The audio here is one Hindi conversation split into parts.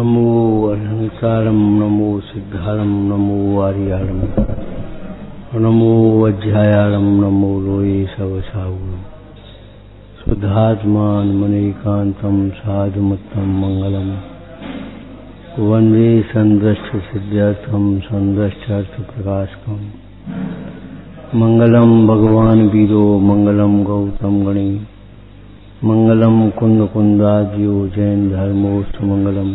नमो अहंकारं नमो सिद्धारं नमो आर्याणं नमो अध्यायारं नमो लोये सवसागुणं शुद्धात्मान मनेकांतं साधुमत्तं मंगलम वंदे संदृष्ट सिद्ध्यर्थम संदृष्टार्थ प्रकाशकम मंगलम भगवान वीरो मंगलम गौतम गणे मंगलम कुंद कुंदाज्यो जैन धर्मोस्त मंगलम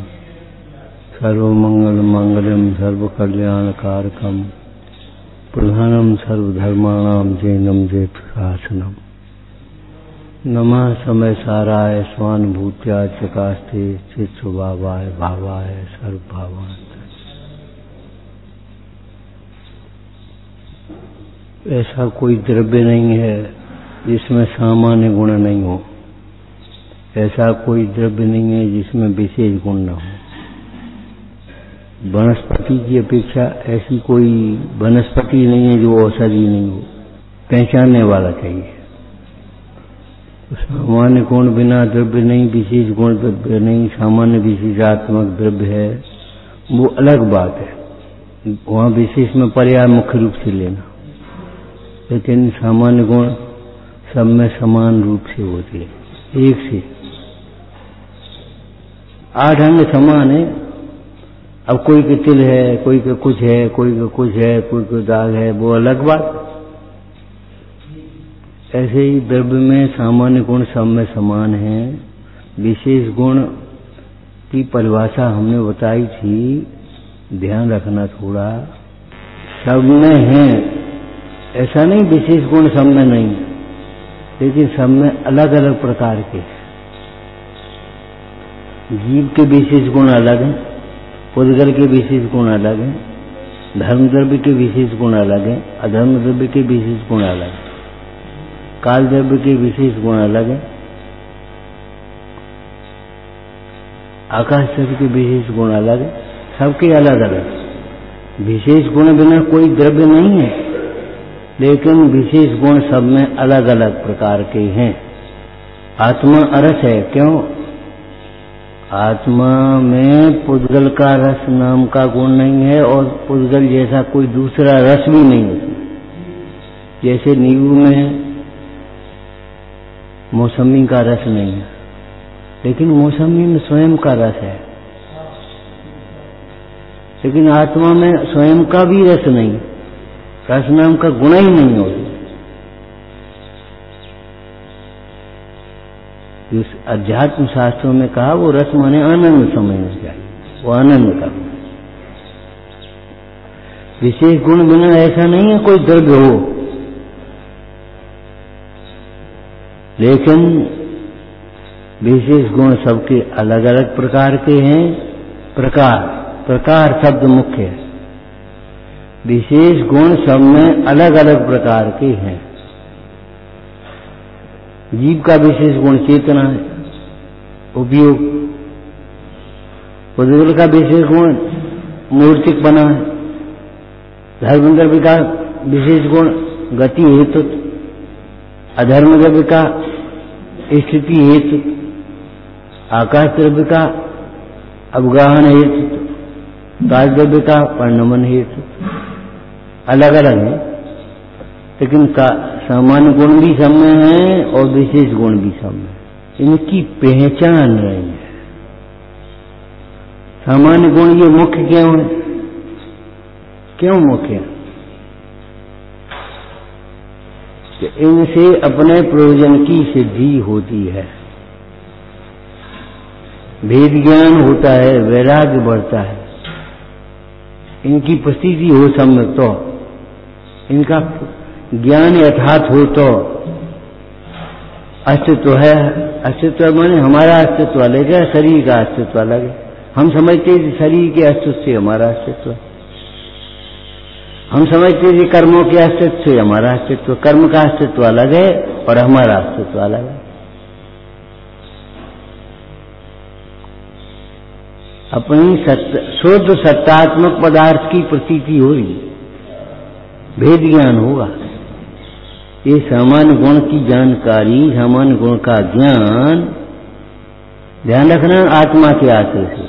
सर्वमंगल मंगलम सर्व कल्याण कारकम प्रधानम सर्वधर्माणाम जैनम जय प्रकाशनम नमः समय साराय स्वानुभूत्या चकास्ते चित स्वभावाय भावाय सर्वभावांत। ऐसा कोई द्रव्य नहीं है जिसमें सामान्य गुण नहीं हो। ऐसा कोई द्रव्य नहीं है जिसमें विशेष गुण न हो। वनस्पति की अपेक्षा ऐसी कोई वनस्पति नहीं है जो औषधि नहीं हो। पहचानने वाला चाहिए। सामान्य गुण बिना द्रव्य नहीं, विशेष गुण द्रव्य नहीं, सामान्य विशेषात्मक द्रव्य है, वो अलग बात है। वहाँ विशेष में पर्याय मुख्य रूप से लेना, लेकिन सामान्य गुण सब में समान रूप से होते हैं, एक से। आठ अंग समान है। अब कोई के तिल है, कोई का कुछ है, कोई का कुछ है, कोई का दाग है, वो अलग बात। ऐसे ही द्रव्य में सामान्य गुण सब में समान है। विशेष गुण की परिभाषा हमने बताई थी, ध्यान रखना थोड़ा। सब में है, ऐसा नहीं विशेष गुण सब में नहीं, लेकिन सब में अलग अलग प्रकार के। जीव के विशेष गुण अलग हैं, पुद्गल के विशेष गुण अलग हैं, धर्म द्रव्य के विशेष गुण अलग हैं, अधर्म द्रव्य के विशेष गुण अलग हैं, काल द्रव्य के विशेष गुण अलग हैं, आकाश द्रव्य के विशेष गुण अलग हैं। सबके अलग अलग। विशेष गुण बिना कोई द्रव्य नहीं है, लेकिन विशेष गुण सब में अलग अलग प्रकार के हैं। आत्मा अरस है। क्यों? आत्मा में पुद्गल का रस नाम का गुण नहीं है, और पुद्गल जैसा कोई दूसरा रस भी नहीं है। जैसे नींबू में मौसमी का रस नहीं है, लेकिन मौसमी में स्वयं का रस है। लेकिन आत्मा में स्वयं का भी रस नहीं, रस नाम का गुण ही नहीं होता। जिस अध्यात्म शास्त्रों में कहा, वो रस माने आनंद समझना चाहिए, वो आनंद का। विशेष गुण बिना ऐसा नहीं है कोई द्रव्य हो, लेकिन विशेष गुण सबके अलग अलग प्रकार के हैं। प्रकार शब्द मुख्य है। विशेष गुण सब में अलग अलग प्रकार के हैं। जीव का विशेष गुण चेतना है, उपयोग। पुद्गल का विशेष गुण मूर्तिक बना है। धर्म द्रव्य का विशेष गुण गति हेतु, अधर्म द्रव्य का स्थिति हेतु, आकाश द्रव्य का अवगाहन हेतु, काल द्रव्य का परिणमन हेतु। अलग अलग है, लेकिन सामान्य गुण भी सब में है और विशेष गुण भी सब में। इनकी पहचान नहीं है। सामान्य गुण ये मुख्य क्यों है? क्यों मुख्य है? कि इनसे अपने प्रयोजन की सिद्धि होती है, भेद ज्ञान होता है, वैराग्य बढ़ता है। इनकी प्रतीति हो सब में तो, इनका ज्ञान यथार्थ हो तो अस्तित्व है। अस्तित्व माने हमारा अस्तित्व अलग है, शरीर का अस्तित्व अलग है। हम समझते हैं कि शरीर के अस्तित्व से हमारा अस्तित्व है। हम समझते हैं कि कर्मों के अस्तित्व से हमारा अस्तित्व, कर्म का अस्तित्व अलग है और हमारा अस्तित्व अलग है। अपनी शुद्ध सत्तात्मक पदार्थ की प्रतीति हो रही, भेद ज्ञान होगा। ये सामान्य गुण की जानकारी, सामान्य गुण का ज्ञान ध्यान रखना आत्मा के आश्रय से।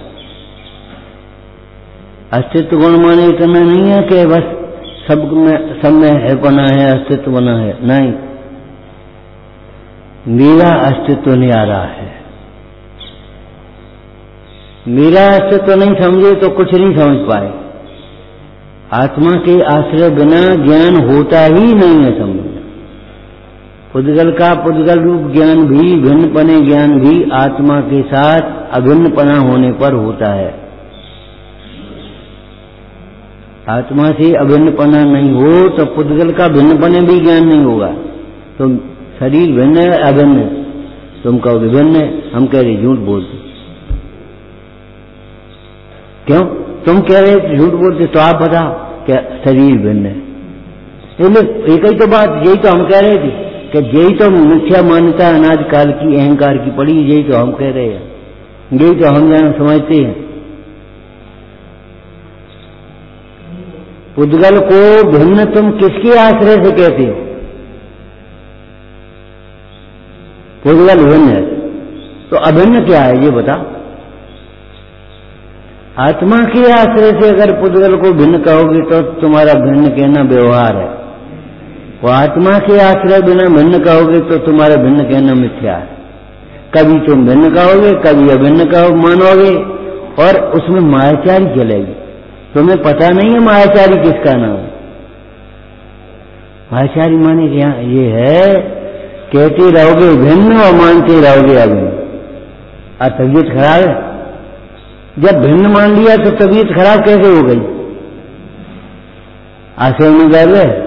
अस्तित्व गुण माने इतना नहीं है कि बस सब में है बना है, अस्तित्व बना है, नहीं। मेरा अस्तित्व नहीं आ रहा है। मेरा अस्तित्व नहीं समझे तो कुछ नहीं समझ पाए। आत्मा के आश्रय बिना ज्ञान होता ही नहीं है। समझ पुद्गल का पुद्गल रूप ज्ञान भी, भिन्नपने ज्ञान भी आत्मा के साथ अभिन्नपना होने पर होता है। आत्मा से अभिन्नपना नहीं हो तो पुद्गल का भिन्नपने भी ज्ञान नहीं होगा। तो शरीर भिन्न है, अभिन्न है, तुम कहो विभिन्न है, हम कह रहे झूठ बोलते। क्यों तुम कह रहे झूठ बोलते? तो आप बताओ क्या शरीर भिन्न है? एक ही तो बात, यही तो हम कह रहे थे कि यही तो मिथ्या मान्यता अनाज काल की अहंकार की पड़ी, यही तो हम कह रहे हैं, यही तो हम जान समझते हैं। पुद्गल को भिन्न तुम किसके आश्रय से कहते हो? पुद्गल भिन्न है तो अभिन्न क्या है ये बता। आत्मा के आश्रय से अगर पुद्गल को भिन्न कहोगे तो तुम्हारा भिन्न कहना व्यवहार है, वो आत्मा के आश्रय बिना भिन्न कहोगे तो तुम्हारा भिन्न कहना मिथ्या है। कभी तुम भिन्न कहोगे, कभी अभिन्न कहो मानोगे, और उसमें मायाचारी चलेगी। तुम्हें पता नहीं है मायाचारी किसका नाम है। मायाचारी माने क्या ये है, कहते रहोगे भिन्न और मानते रहोगे अभिन्न। और तबीयत खराब है, जब भिन्न मान लिया तो तबीयत खराब कैसे हो गई? आशय में गर्व है,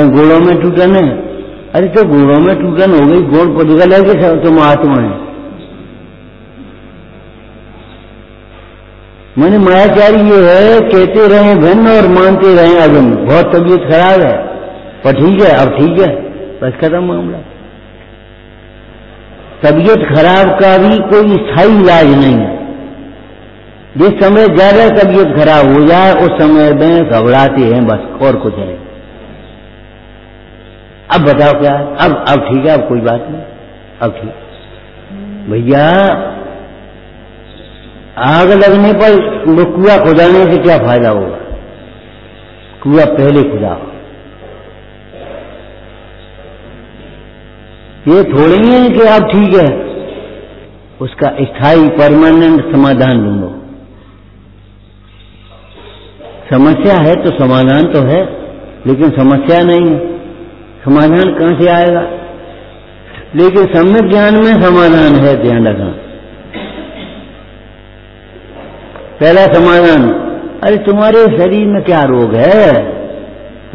गुणों में टूटन है। अरे तो गुणों में टूटन हो गई, गुण पुद्गल है कि तुम आत्मा है? मैंने मायाचारी ये है, कहते रहे भिन्न और मानते रहे अभिन्न। बहुत तबीयत खराब है, पर ठीक है, अब ठीक है, बस खत्म मामला। तबीयत खराब का भी कोई स्थायी इलाज नहीं है। जिस समय ज्यादा तबीयत खराब हो जाए उस समय में घबराते हैं बस, और कुछ नहीं। अब बताओ क्या है? अब ठीक है, अब कोई बात नहीं, अब ठीक। भैया आग लगने पर कुआं खुदाने से क्या फायदा होगा? कुआं पहले खुदाओ। ये थोड़ी है कि अब ठीक है, उसका स्थायी परमानेंट समाधान ढूंढो। समस्या है तो समाधान तो है, लेकिन समस्या नहीं है, समाधान कहां से आएगा? लेकिन सम्यक ज्ञान में समाधान है, ध्यान रखना। पहला समाधान, अरे तुम्हारे शरीर में क्या रोग है?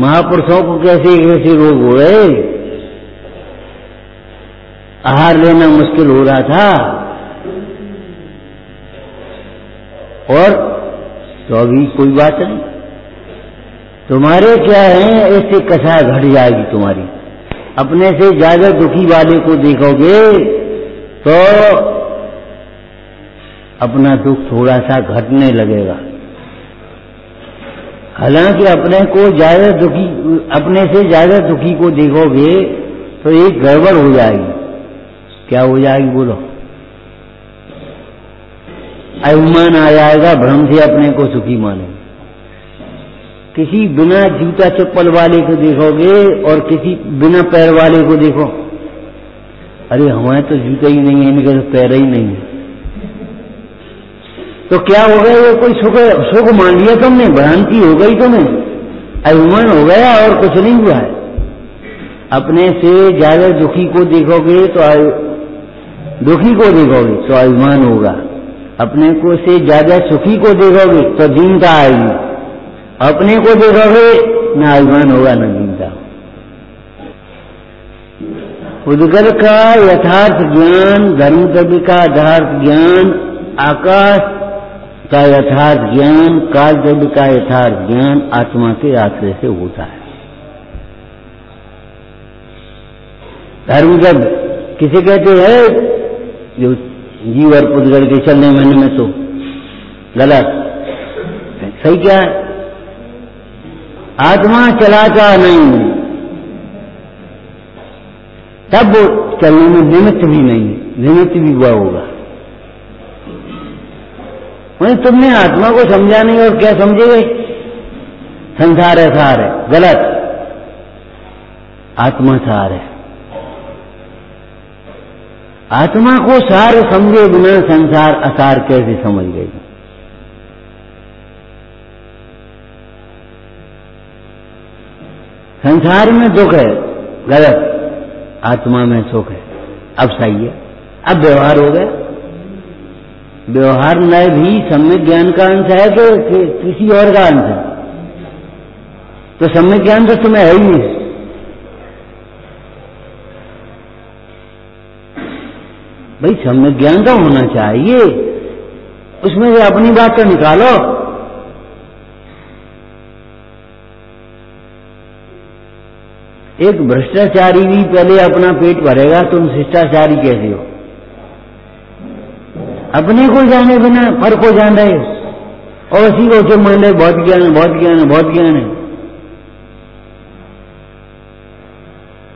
महापुरुषों को कैसे कैसे रोग हो गए? आहार लेना मुश्किल हो रहा था, और तो अभी कोई बात नहीं। तुम्हारे क्या है, इससे कसा घट जाएगी तुम्हारी। अपने से ज्यादा दुखी वाले को देखोगे तो अपना दुख थोड़ा सा घटने लगेगा। हालांकि अपने से ज्यादा दुखी को देखोगे तो एक गड़बड़ हो जाएगी। क्या हो जाएगी बोलो? अभिमान आ जाएगा, भ्रम से अपने को सुखी माने। किसी बिना जूता चप्पल वाले को देखोगे और किसी बिना पैर वाले को देखो, अरे हमारे तो जूता ही नहीं है, इनके तो पैर ही नहीं है। तो क्या हो गया? ये कोई सुख मान लिया तुमने, भ्रांति हो गई तुम्हें, अभिमान हो गया, और कुछ नहीं हुआ है। अपने से ज्यादा दुखी को देखोगे तो अभिमान होगा। अपने को से ज्यादा सुखी को देखोगे तो दीनता आएगी। अपने को देखोगे ना अभिमान होगा ना दीनता। पुद्गल का यथार्थ ज्ञान, धर्म द्रव्य का यथार्थ ज्ञान, आकाश का यथार्थ ज्ञान, काल द्रव्य का यथार्थ ज्ञान आत्मा के आश्रय से होता है। धर्म द्रव्य किसे कहते हैं? जो जीव और पुद्गल के चलने मिलने में तो गलत, सही क्या है? आत्मा चलाता नहीं, तब वो चलने में निमित्त भी नहीं, निमित्त भी हुआ होगा। तुमने आत्मा को समझा नहीं और क्या समझेगे? संसार है सार है, गलत। आत्मा सार है। आत्मा को सार समझे बिना संसार असार कैसे समझ गई? संसार में दुख है, गलत। आत्मा में सुख है, अब सही है। अब व्यवहार हो गया। व्यवहार में भी सम्यक ज्ञान का अंश है कि किसी और का अंश है? तो सम्यक ज्ञान तो तुम्हें है ही नहीं। भाई सम्यक ज्ञान तो होना चाहिए, उसमें से अपनी बात तो निकालो। एक भ्रष्टाचारी भी पहले अपना पेट भरेगा, तुम शिष्टाचारी कैसे हो? अपने को जाने बिना पर को जान रहे हो, और उसी को जो मान रहे बहुत ज्ञान है, बहुत ज्ञान है, बहुत ज्ञान है।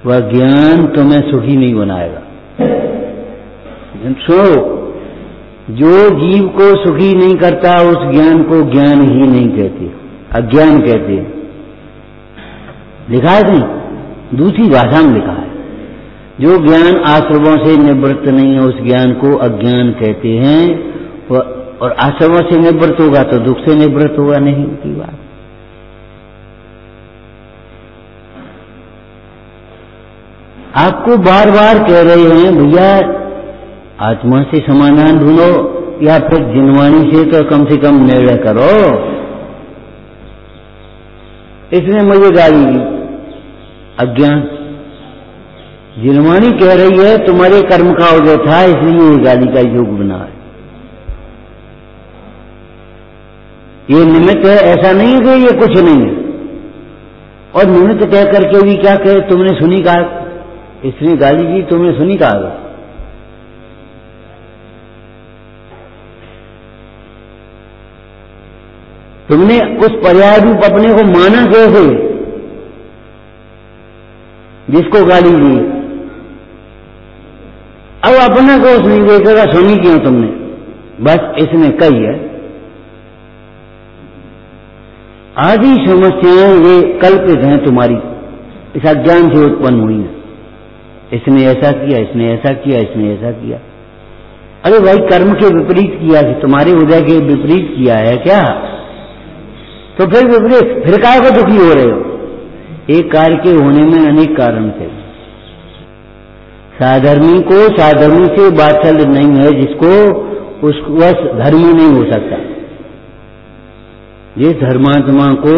वह ज्ञान तुम्हें सुखी नहीं बनाएगा। सुनो, जो जीव को सुखी नहीं करता उस ज्ञान को ज्ञान ही नहीं कहते, अज्ञान कहते हैं। लिखा है नहीं, दूसरी भाषा में लिखा है। जो ज्ञान आश्रमों से निवृत्त नहीं है उस ज्ञान को अज्ञान कहते हैं, और आश्रमों से निवृत्त होगा तो दुख से निवृत्त होगा, नहीं की बात। आपको बार बार कह रहे हैं भैया आत्मा से समाधान ढूंढो, या फिर जिनवाणी से तो कम से कम निर्णय करो। इसने मुझे गाली दी, अज्ञान। जिनवाणी कह रही है तुम्हारे कर्म का उदय था इसलिए ये गाली का योग बना है। ये निमित्त है, ऐसा नहीं है कि ये कुछ नहीं है। और निमित्त कह करके भी क्या कहे, तुमने सुनी कहा, इसने गाली दी, तुमने सुनी कहा। तुमने उस पर्याय रूप अपने को माना कैसे जिसको गाली दी? अब अपना कोष नहीं देखेगा, सुनी क्यों तुमने? बस इसने कही है। आदि समस्याएं ये कल्पित हैं तुम्हारी, इस अज्ञान से उत्पन्न हुई है। इसने ऐसा किया, इसने ऐसा किया, इसने ऐसा किया। अरे भाई कर्म के विपरीत किया कि तुम्हारे उदय के विपरीत किया है क्या? तो फिर विपरीत, फिर काय को दुखी हो रहे हो? एक कार्य के होने में अनेक कारण थे। साधर्मी को साधर्मी से बात्सल्य नहीं है, जिसको उसको वह धर्मी नहीं हो सकता। जिस धर्मात्मा को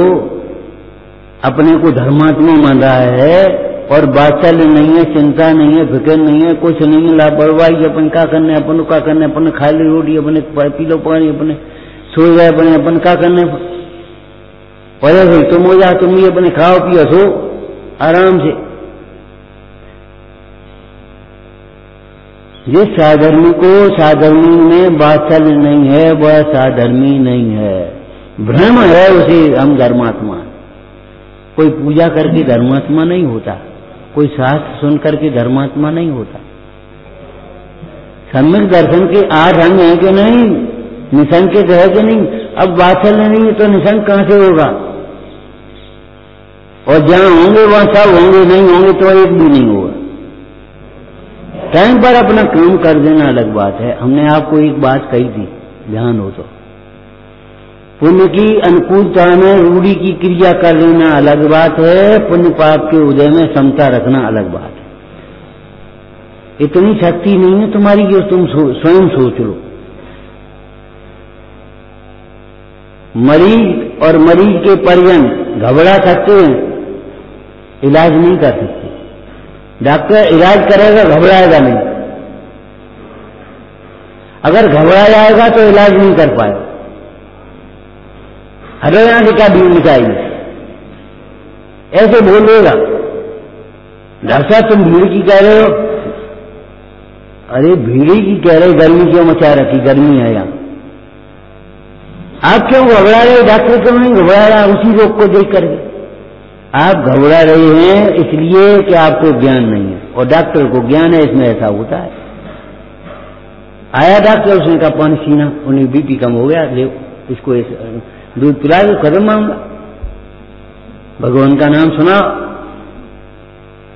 अपने को धर्मात्मा मान रहा है और बात्सल्य नहीं है, चिंता नहीं है, फिक्र नहीं है, कुछ नहीं है, लापरवाही, अपन क्या करने, अपन क्या करने, अपन खा ली रोटी, अपने पी लो पानी, अपने सो जाए, अपने अपन क्या करने, अरे भाई तुम हो जा, तुम ही अपने खाओ पियो सो आराम से। जिस साधर्मी को साधर्मी में बात्सल्य नहीं है वह साधर्मी नहीं है, भ्रम है उसे हम धर्मात्मा। कोई पूजा करके धर्मात्मा नहीं होता, कोई शास्त्र सुन करके धर्मात्मा नहीं होता। सम्यक दर्शन के 8 अंग है कि नहीं, निसंकित है कि नहीं? अब बात्सल्य नहीं है तो निसंक कहां से होगा? और जहां होंगे वहां सब होंगे, नहीं होंगे तो एक भी नहीं होगा। टाइम पर अपना काम कर देना अलग बात है। हमने आपको एक बात कही थी, ध्यान हो तो, पुण्य की अनुकूलता में रूढ़ी की क्रिया कर लेना अलग बात है, पुण्य पाप के उदय में समता रखना अलग बात है। इतनी शक्ति नहीं है तुम्हारी कि तुम स्वयं सोच लो। मरीज और मरीज के परिजन घबरा सकते हैं, इलाज नहीं कर सकते। डॉक्टर इलाज करेगा, घबराएगा नहीं। अगर घबरा जाएगा तो इलाज नहीं कर पाएगा। अरे यहां से क्या भीड़ निकालेगी, ऐसे बोलेगा। डॉक्टर साहब तुम भीड़ की कह रहे हो? अरे भीड़ की कह रहे, गर्मी क्यों मचा रखी, गर्मी है यहां। आप क्यों घबरा रहे? डॉक्टर क्यों नहीं घबरा रहा उसी रोग को देख करके? आप घबरा रहे हैं इसलिए कि आपको ज्ञान नहीं है, और डॉक्टर को ज्ञान है, इसमें ऐसा होता है। आया डॉक्टर, उसने कहा पानी पीना, उन्हें बीपी कम हो गया, ले इसको दूध पिला दो, खत्म मामला। भगवान का नाम सुना।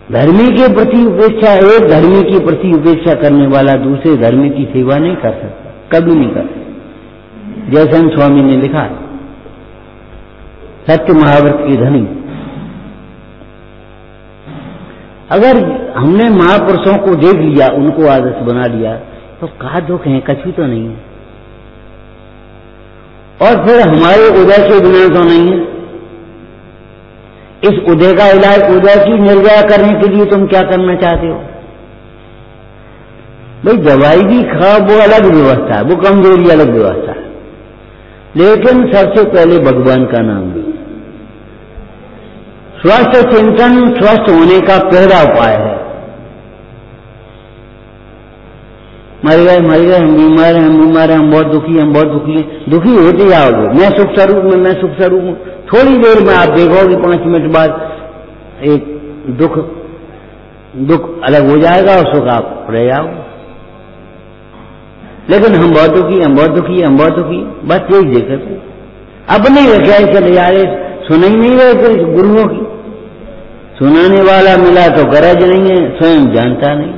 धर्मी के प्रति उपेक्षा, एक धर्मी के प्रति उपेक्षा करने वाला दूसरे धर्मी की सेवा नहीं कर सकता, कभी नहीं कर सकता। जैसे स्वामी ने लिखा, सत्य महाव्रत की धनी। अगर हमने महापुरुषों को देख लिया, उनको आदर्श बना लिया, तो कहा दुख है, कछु तो नहीं है। और फिर हमारे उदय के बिना तो नहीं है। इस उदय का इलाज, उदय की निर्वाह करने के लिए तुम क्या करना चाहते हो? भाई दवाई भी खाओ, वो अलग व्यवस्था है, वो कमजोरी अलग व्यवस्था है, लेकिन सबसे पहले भगवान का नाम लो। स्वस्थ चिंतन स्वस्थ होने का पहला उपाय है। मर गए, हम बीमार हैं, हम बहुत दुखी हैं, हम बहुत दुखी हैं। दुखी होते जाओगे, मैं सुख स्वरूप में, मैं सुख स्वरूप हूं। थोड़ी देर में आप देखोगे 5 मिनट बाद एक दुख अलग हो जाएगा और सुख आप रह जाओगे। लेकिन हम बहुत दुखी, हम बहुत दुखी, हम बहुत दुखी, बस यही देखते अपने रखे चले जा रहे, सुन ही नहीं रहे कोई गुरुओं की। सुनाने वाला मिला तो गरज नहीं है, स्वयं जानता नहीं,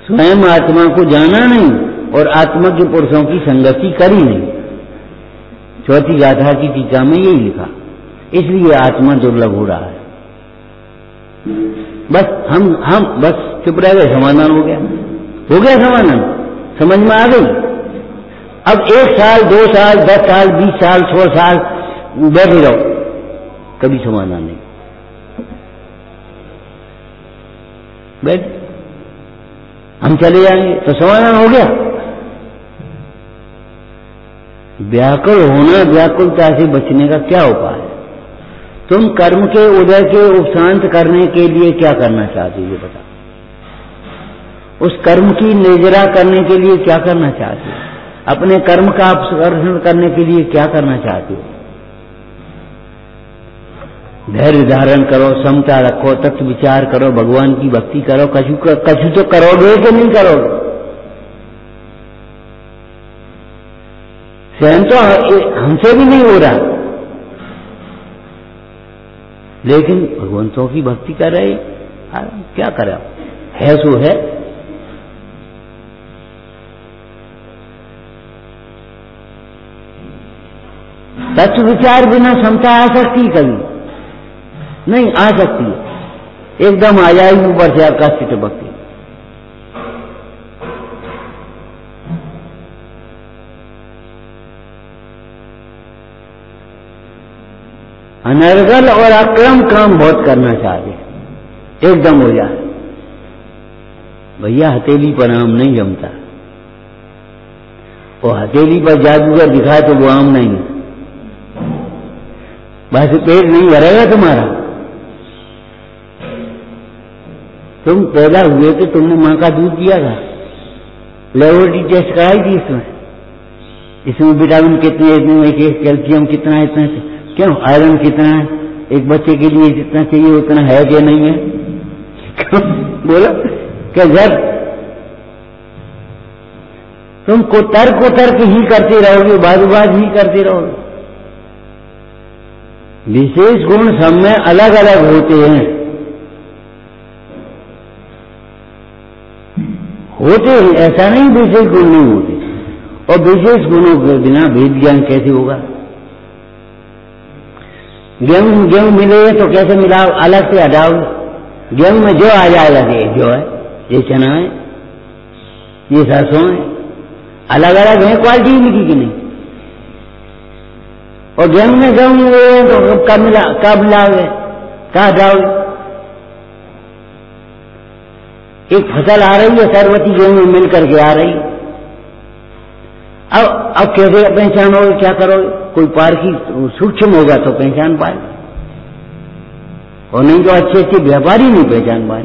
स्वयं आत्मा को जाना नहीं और आत्मा के पुरुषों की संगति करी नहीं। चौथी गाथा की टीका में यही लिखा। इसलिए आत्मा दुर्लभ हो रहा है। बस हम बस चुप रह गए, समाधान हो गया समाधान, समझ में आ गई। अब 1 साल 2 साल 10 साल 20 साल 100 साल बैठे रहो, कभी समाधान नहीं। बैठ, हम चले जाएंगे तो समाधान हो गया। व्याकुल होना, व्याकुलता से बचने का क्या उपाय है? तुम कर्म के उदय के उपशांत करने के लिए क्या करना चाहते हो, ये बता। उस कर्म की निर्जरा करने के लिए क्या करना चाहते हो? अपने कर्म का अपसर्जन करने के लिए क्या करना चाहते हो? धैर्य धारण करो, समता रखो, तत्व विचार करो, भगवान की भक्ति करो। कछु तो करोगे कि नहीं करोगे? स्वयं तो हमसे भी नहीं हो रहा, लेकिन भगवंतों की भक्ति कर रहे, क्या करें, है सो है। तत्व विचार बिना समता आ सकती कभी नहीं, आ सकती है, एकदम आ जाएगी ऊपर से आकाश से टपकती। अनर्गल और अक्रम काम बहुत करना चाहते, एकदम हो जाए। भैया हथेली पर आम नहीं जमता, वो हथेली पर जादूगर दिखाए तो वो आम नहीं है। बस पेट नहीं भरेगा तुम्हारा। तुम पैदा हुए थे, तुमने मां का दूध पिया था, लेबोरेटरी टेस्ट कराई थी इसमें विटामिन कितने, इतने, कैल्शियम कितना है, इतना, क्यों आयरन कितना है, एक बच्चे के लिए जितना चाहिए उतना है कि नहीं है? बोलो क्या जब तुम को तर्क ही करते रहोगे, बाजूबाज ही करते रहोगे। विशेष गुण सब में अलग अलग होते हैं, ऐसा नहीं विशेष गुण नहीं होते। और विशेष गुणों के बिना वेद ज्ञान कैसे होगा? गेहूं मिले तो कैसे मिलाओ, अलग से हटाओ। गेहूं में जो आ जाएगा, जो है, ये चना है, ये सरसों है, अलग अलग है, क्वालिटी मिली कि नहीं? और गेहूं में तो कब मिलाओगे, कहाँ हटाओगे? एक फसल आ रही है, सरवती गेहूं मिल करके आ रही। अब कैसे पहचानोगे, क्या करोगे? कोई पारखी सूक्ष्म होगा तो पहचान पाए, और नहीं तो अच्छे अच्छे व्यापारी नहीं पहचान पाए।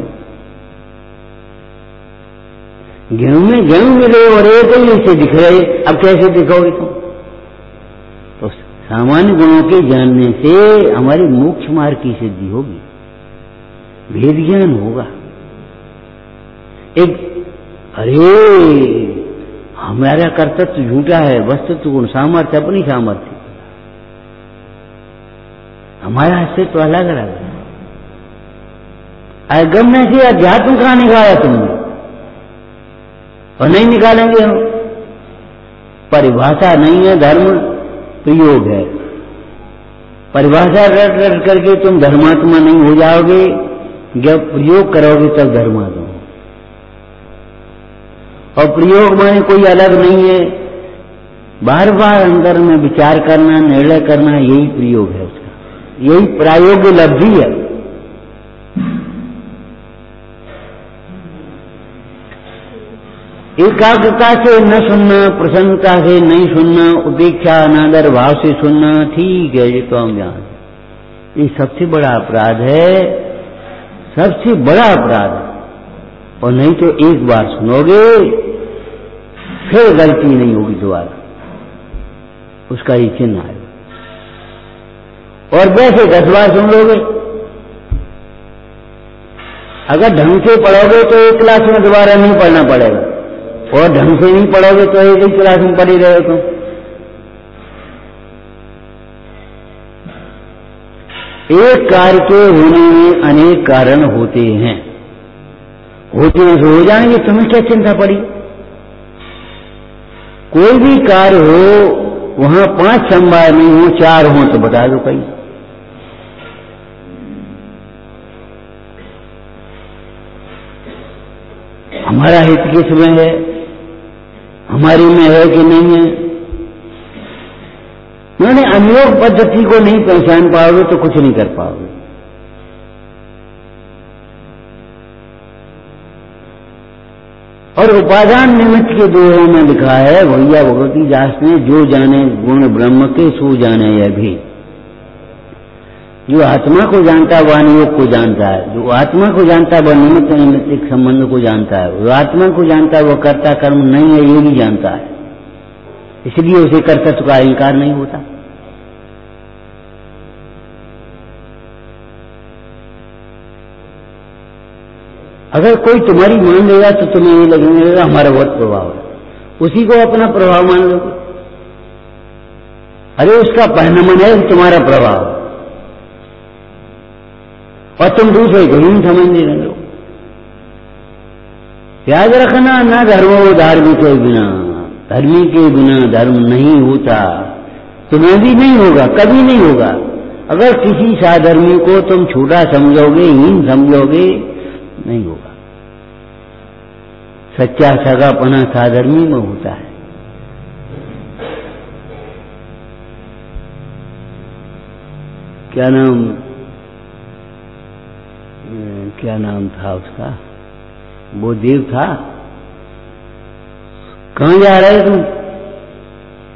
गेहूं में गेहूं मिले और एक ही से दिख रहे, अब कैसे दिखोगे तुम? तो सामान्य गुणों के जानने से हमारी मोक्ष मार्ग की सिद्धि होगी, भेद ज्ञान होगा। एक अरे हमारा कर्तव्य झूठा है, वस्तुत्व गुण सामर्थ्य अपनी सामर्थ्य, हमारा अस्तित्व तो अलग अलग है। अगम्य से अध्यात्म कहां निकाला तुमने, और नहीं निकालेंगे हम। परिभाषा नहीं है धर्म, प्रयोग है। परिभाषा रट रट करके तुम धर्मात्मा नहीं हो जाओगे, जब प्रयोग करोगे तब धर्मात्मा। और प्रयोग माने कोई अलग नहीं है, बार बार अंदर में विचार करना, निर्णय करना, यही प्रयोग है उसका, यही प्रायोगिक लब्धि है। एकाग्रता से न सुनना, प्रसन्नता से नहीं सुनना, उपेक्षा अनादर भाव से सुनना, ठीक है, ये तो हम जानते। ये सबसे बड़ा अपराध है, सबसे बड़ा अपराध है। और नहीं तो एक बार सुनोगे फिर गलती नहीं होगी दोबारा, उसका ही चिन्ह आएगा। और वैसे 10 बार सुन लोगे, अगर ढंग से पढ़ोगे तो एक क्लास में दोबारा नहीं पढ़ना पड़ेगा, और ढंग से नहीं पढ़ोगे तो एक ही क्लास में पढ़ी रहे तुम। एक कार्य के होने में अनेक कारण होते हैं, होते हैं तो हो जाएंगे, तुम्हें क्या चिंता पड़ी। कोई भी कार्य हो वहां 5 संभाव नहीं हो, 4 हो तो बता दो कहीं। हमारा हित किसमें है, हमारी में है कि नहीं है। मैंने अनियोग पद्धति को नहीं पहचान पाओगे तो कुछ नहीं कर पाओगे। और उपादान निमित्त के दोहों में लिखा है भैया भगवती दास ने, जो जाने गुण ब्रह्म के सो जाने यह भी। जो आत्मा को जानता है वह अनियोग को जानता है, जो आत्मा को जानता है वह निमित्त निमित्त संबंध को जानता है, जो आत्मा को जानता है वह कर्ता कर्म नहीं है ये भी जानता है, इसलिए उसे कर्तव्य का अहंकार नहीं होता। अगर कोई तुम्हारी मान लेगा तो तुम्हें ये लगेगा हमारा बहुत प्रभाव है, उसी को अपना प्रभाव मान लो। अरे उसका पहला मन है तुम्हारा प्रभाव, और तुम दूसरे को हीन समझने लगे। याद रखना, ना धर्मो धार्मिक के बिना, धर्मी के बिना धर्म नहीं होता, तुम्हें भी नहीं होगा, कभी नहीं होगा। अगर किसी साधर्मी को तुम छोटा समझोगे, हीन समझोगे, नहीं होगा। सच्चा सगापना साधर्मी में होता है। क्या नाम था उसका, वो देव था, कहां जा रहे तुम,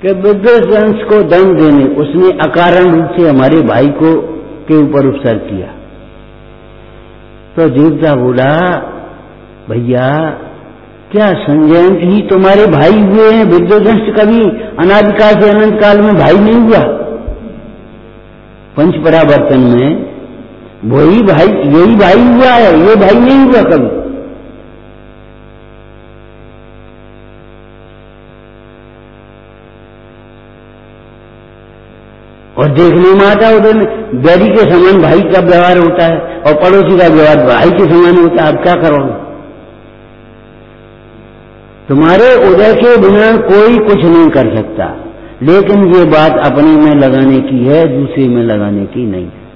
कि विद्वेष को दंड देने उसने अकारण रूप से हमारे भाई को के ऊपर उपसर्ग किया। तो देवता बोला भैया क्या संजय ही तुम्हारे भाई हुए हैं, विद्वेष कभी अनादिकाल से अनंत काल में भाई नहीं हुआ। पंच परावर्तन में वही भाई, यही भाई हुआ है, ये भाई नहीं हुआ कभी। और देखने में आता उधर बैरी के समान भाई का व्यवहार होता है और पड़ोसी का व्यवहार भाई के समान होता है। अब क्या करोगे, तुम्हारे उदय के बिना कोई कुछ नहीं कर सकता, लेकिन ये बात अपने में लगाने की है, दूसरे में लगाने की नहीं है।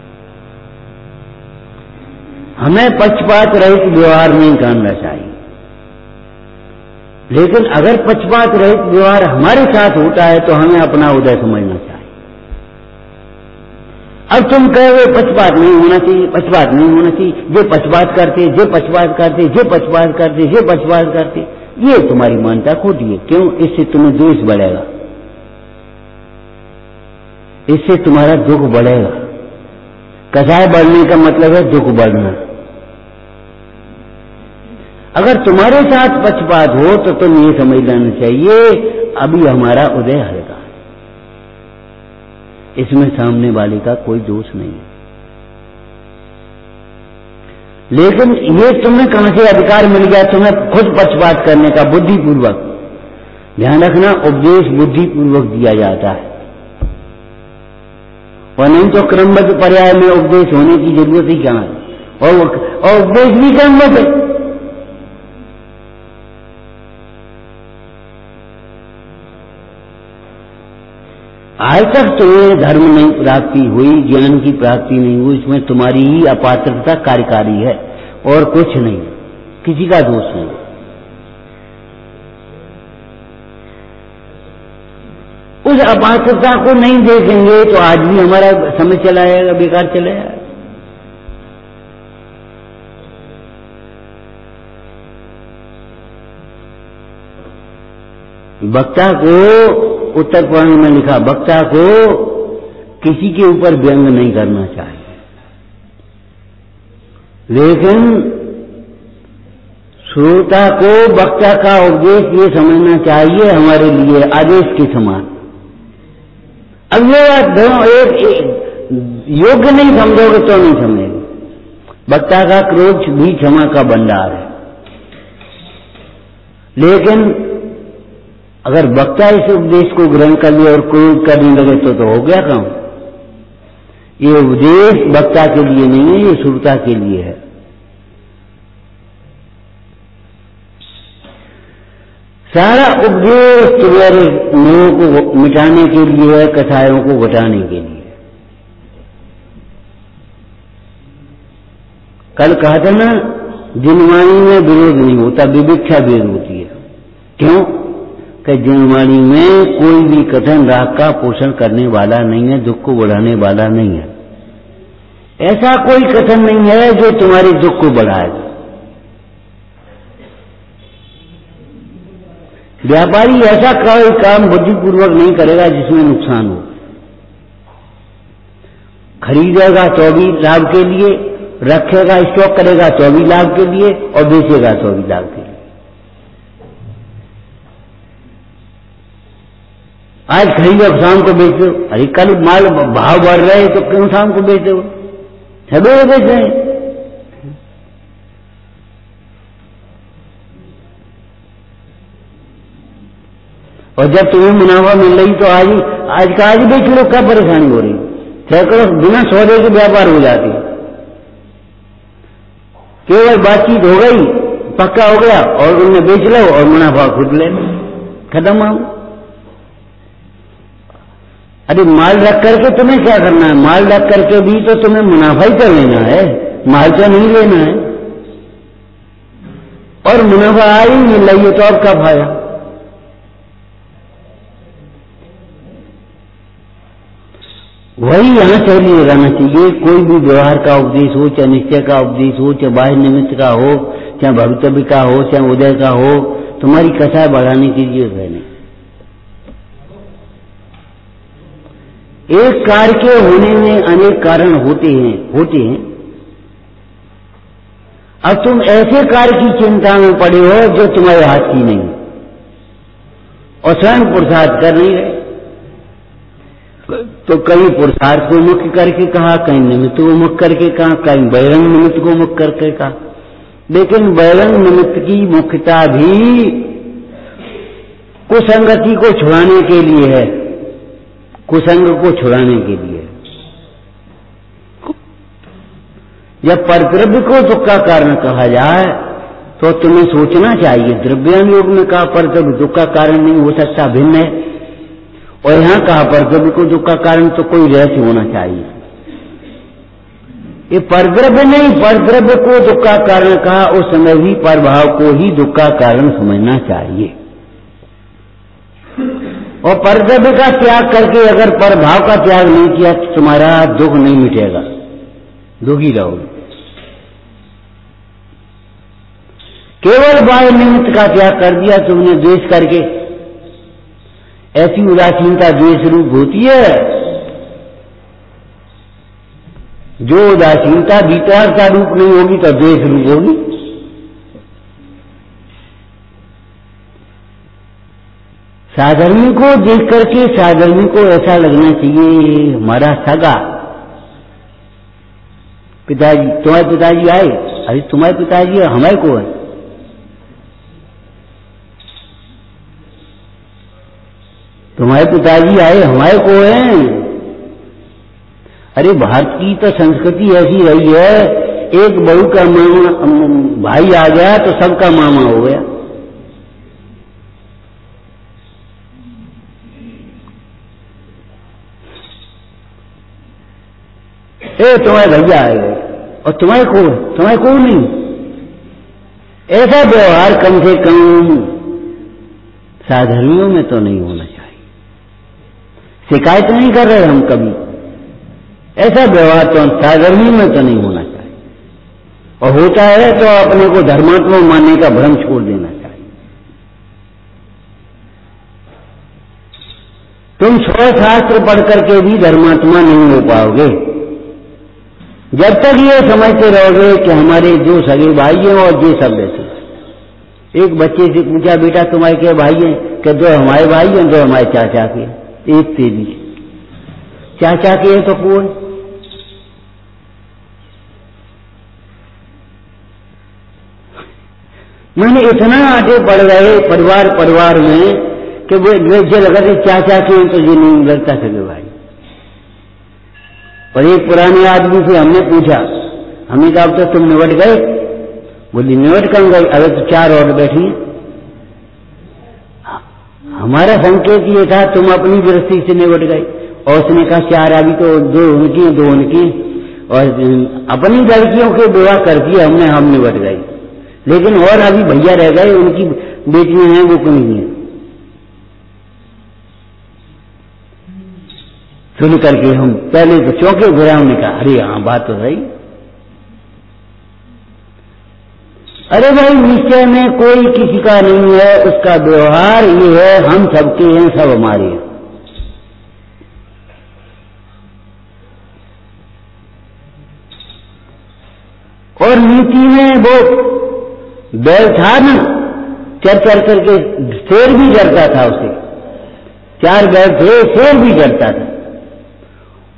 हमें पक्षपात रहित व्यवहार नहीं करना चाहिए, लेकिन अगर पक्षपात रहित व्यवहार हमारे साथ होता है तो हमें अपना उदय समझना चाहिए। अब तुम कहोगे पक्षपात नहीं होना चाहिए, पक्षपात नहीं होना चाहिए, ये पक्षपात करते, ये पक्षपात करते, ये पक्षपात करते, ये पक्षपात करते, ये तुम्हारी मान्यता खोटी है। क्यों? इससे तुम्हें द्वेष बढ़ेगा, इससे तुम्हारा दुख बढ़ेगा। कसाय बढ़ने का मतलब है दुख बढ़ना। अगर तुम्हारे साथ पक्षपात हो तो तुम ये समझ लेना चाहिए अभी हमारा उदय हल्का है, इसमें सामने वाले का कोई दोष नहीं है। लेकिन ये तुम्हें कहां से अधिकार मिल गया तुम्हें खुद पक्षपात करने का बुद्धिपूर्वक? ध्यान रखना, उपदेश बुद्धिपूर्वक दिया जाता है, और नहीं तो क्रमबद्ध पर्याय में उपदेश होने की जरूरत ही क्या है? और उपदेश भी क्रमबद्ध है। आज तक तुम्हें धर्म नहीं प्राप्ति हुई, ज्ञान की प्राप्ति नहीं हुई, इसमें तुम्हारी ही अपात्रता कार्यकारी है और कुछ नहीं, किसी का दोष नहीं। उस अपात्रता को नहीं देखेंगे तो आज भी हमारा समय चला जाएगा, बेकार चला जाएगा। वक्ता को, उत्तर पुराण में लिखा, वक्ता को किसी के ऊपर व्यंग नहीं करना चाहिए, लेकिन श्रोता को वक्ता का उपदेश ये समझना चाहिए हमारे लिए आदेश के समान। अब ये बात दोनों एक योग्य नहीं समझोगे तो नहीं समझेगे। वक्ता का क्रोध भी क्षमा का भंडार है, लेकिन अगर वक्ता इस उपदेश को ग्रहण कर ले और क्रोध करने लगे तो हो गया काम। ये उपदेश वक्ता के लिए नहीं है, ये श्रोता के लिए है। सारा उपदेश तुम्हारे मोह को मिटाने के लिए है, कसायों को घटाने के लिए। कल कहा था ना, जिनवाणी में विरोध नहीं होता, विविक्षा वेद होती है। क्यों? कि जिनवाणी में कोई भी कथन राग का पोषण करने वाला नहीं है, दुख को बढ़ाने वाला नहीं है। ऐसा कोई कथन नहीं है जो तुम्हारे दुख को बढ़ाएगा। व्यापारी ऐसा कोई काम बुद्धिपूर्वक नहीं करेगा जिसमें नुकसान हो। खरीदेगा तो भी लाभ के लिए, रखेगा स्टॉक करेगा तो भी लाभ के लिए, और बेचेगा तो भी लाभ के लिए। आज खरीदो शाम को बेचो, अरे कल माल भाव बढ़ रहे तो क्यों शाम को बेचो? सवेरे बेच रहे हैं। और जब तुम्हें मुनाफा मिल रही तो आज का आज बेच लो, क्या परेशानी हो रही? सैकड़ों बिना सौदे के व्यापार हो जाती है। केवल बातचीत हो गई, पक्का हो गया और उन्हें बेच लो और मुनाफा खुद ले लो, खत्म हो। अरे माल रख करके तुम्हें क्या करना है? माल रख करके भी तो तुम्हें मुनाफा ही कर लेना है, माल तो नहीं लेना है। और मुनाफा आ ही नहीं लगी तो अब क्या फायदा? वही यहां शैली लगाना चाहिए। कोई भी व्यवहार का उपदेश हो, चाहे निश्चय का उपदेश हो, चाहे बाह्य निमित्त का हो, चाहे भवितव्य का हो, चाहे उदय का हो, तुम्हारी कथा बढ़ाने की जरूरत है नहीं। एक कार्य के होने में अनेक कारण होते हैं। अब तुम ऐसे कार्य की चिंता में पड़े हो जो तुम्हारे हाथ की नहीं, और स्वयं पुरुषार्थ कर नहीं रहे। तो कहीं पुरुषार्थ को मुख्य करके कहा, कहीं निमित्त को मुख्य करके कहा, कहीं बहिरंग निमित्त को मुख्य करके कहा। लेकिन बहिरंग निमित्त की मुख्यता भी कुसंगति को छुड़ाने के लिए है, कुसंग को छुड़ाने के लिए। जब परद्रव्य को दुख का कारण कहा जाए तो तुम्हें सोचना चाहिए, द्रव्यान योग में कहा परद्रव्य दुख का कारण नहीं हो सकता, भिन्न है, और यहां कहा परद्रव्य को दुख का कारण तो कोई रहस्य होना चाहिए। ये परद्रव्य नहीं, परद्रव्य को दुख का कारण कहा, उस समय भी परभाव को ही दुख का कारण समझना चाहिए। और परद्रव्य का त्याग करके अगर परभाव का त्याग नहीं किया तो तुम्हारा दुख नहीं मिटेगा, दुखी रहोगे। केवल बाह्य निमित्त का त्याग कर दिया तुमने द्वेष करके, ऐसी उदासीनता द्वेष रूप होती है। जो उदासीनता भीतर का रूप नहीं होगी तो द्वेष रूप होगी। साधर्मी को देख करके साधर्मी को ऐसा लगना चाहिए हमारा सगा पिताजी, तुम्हारे पिताजी आए अरे तुम्हारे पिताजी हमारे को है, तुम्हारे पिताजी आए हमारे को हैं। अरे भारत की तो संस्कृति ऐसी रही है, एक बहू का मामा भाई आ गया तो सबका मामा हो गया। तुम्हारे भैया आ गए और तुम्हारे को नहीं। ऐसा व्यवहार कम से कम साधर्मियों में तो नहीं होना चाहिए। शिकायत नहीं कर रहे हम कभी, ऐसा व्यवहार तो साधर्मियों में तो नहीं होना चाहिए, और होता है तो अपने को धर्मात्मा मानने का भ्रम छोड़ देना चाहिए। तुम 100 शास्त्र पढ़ करके भी धर्मात्मा नहीं हो पाओगे जब तक ये समझते रहोगे कि हमारे जो सगे भाई हैं और ये सब ऐसे। एक बच्चे से पूछा, बेटा तुम्हारे क्या भाई हैं? कि दो हमारे भाई हैं, दो हमारे चाचा के, एक तेरी चाचा के हैं तो कौन? मैंने इतना आगे बढ़ रहे परिवार में कि वो जो लगा चाचा के हैं तो ये नहीं लगता सगे भाई। और एक पुराने आदमी से हमने पूछा, हमने कहा अब तो तुम निवट गए? बोली निवट कम गई, अगर तो 4 और बैठी। हमारा संकेत ये था तुम अपनी गृहस्थी से निवट गए, और उसने कहा 4 अभी तो 2 उनकी 2 उनकी, और अपनी लड़कियों के विवाह कर दिए हमने, हम निवट गए। लेकिन और अभी भैया रह गए, उनकी बेटियां हैं वो कोई नहीं है। सुन करके हम पहले तो चौंके घुरे, हमने कहा अरे हाँ बात तो सही। अरे भाई निश्चय में कोई किसी का नहीं है, उसका व्यवहार ये है, हम सबके हैं, सब हमारे हैं। और नीति में वो बैल था ना, चर करके शेर भी डरता था उसे। 4 बैल थे, शेर भी डरता था।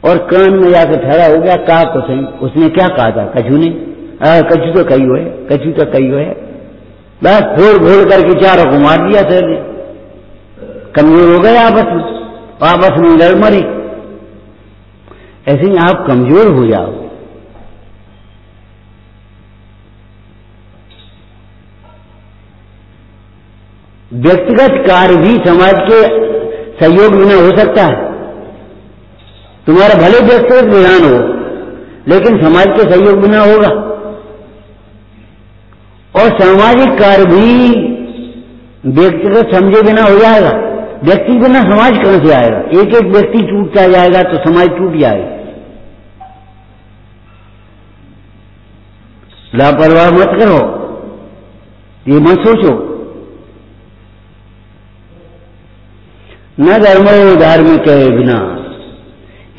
और कान में जाकर ठहरा हो गया, कहा कुछ नहीं। उसने क्या कहा था? कछु नहीं, कछु तो कही हुए, कछु तो कही हुए। बस घोड़ करके 4 को मार दिया शेर ने। कमजोर हो गए आपस में लड़ मरे। ऐसे ही आप कमजोर हो जाओ। व्यक्तिगत कार्य भी समाज के सहयोग बिना हो सकता है। तुम्हारा भले व्यक्तिगत ध्यान हो, लेकिन समाज के सहयोग बिना होगा। और सामाजिक कार्य भी व्यक्तिगत समझे बिना हो जाएगा। व्यक्ति बिना समाज कहां से आएगा? एक एक व्यक्ति टूटता जाएगा तो समाज टूट जाएगा। लापरवाह मत करो, ये मत सोचो। न धर्मो धार्मिक बिना,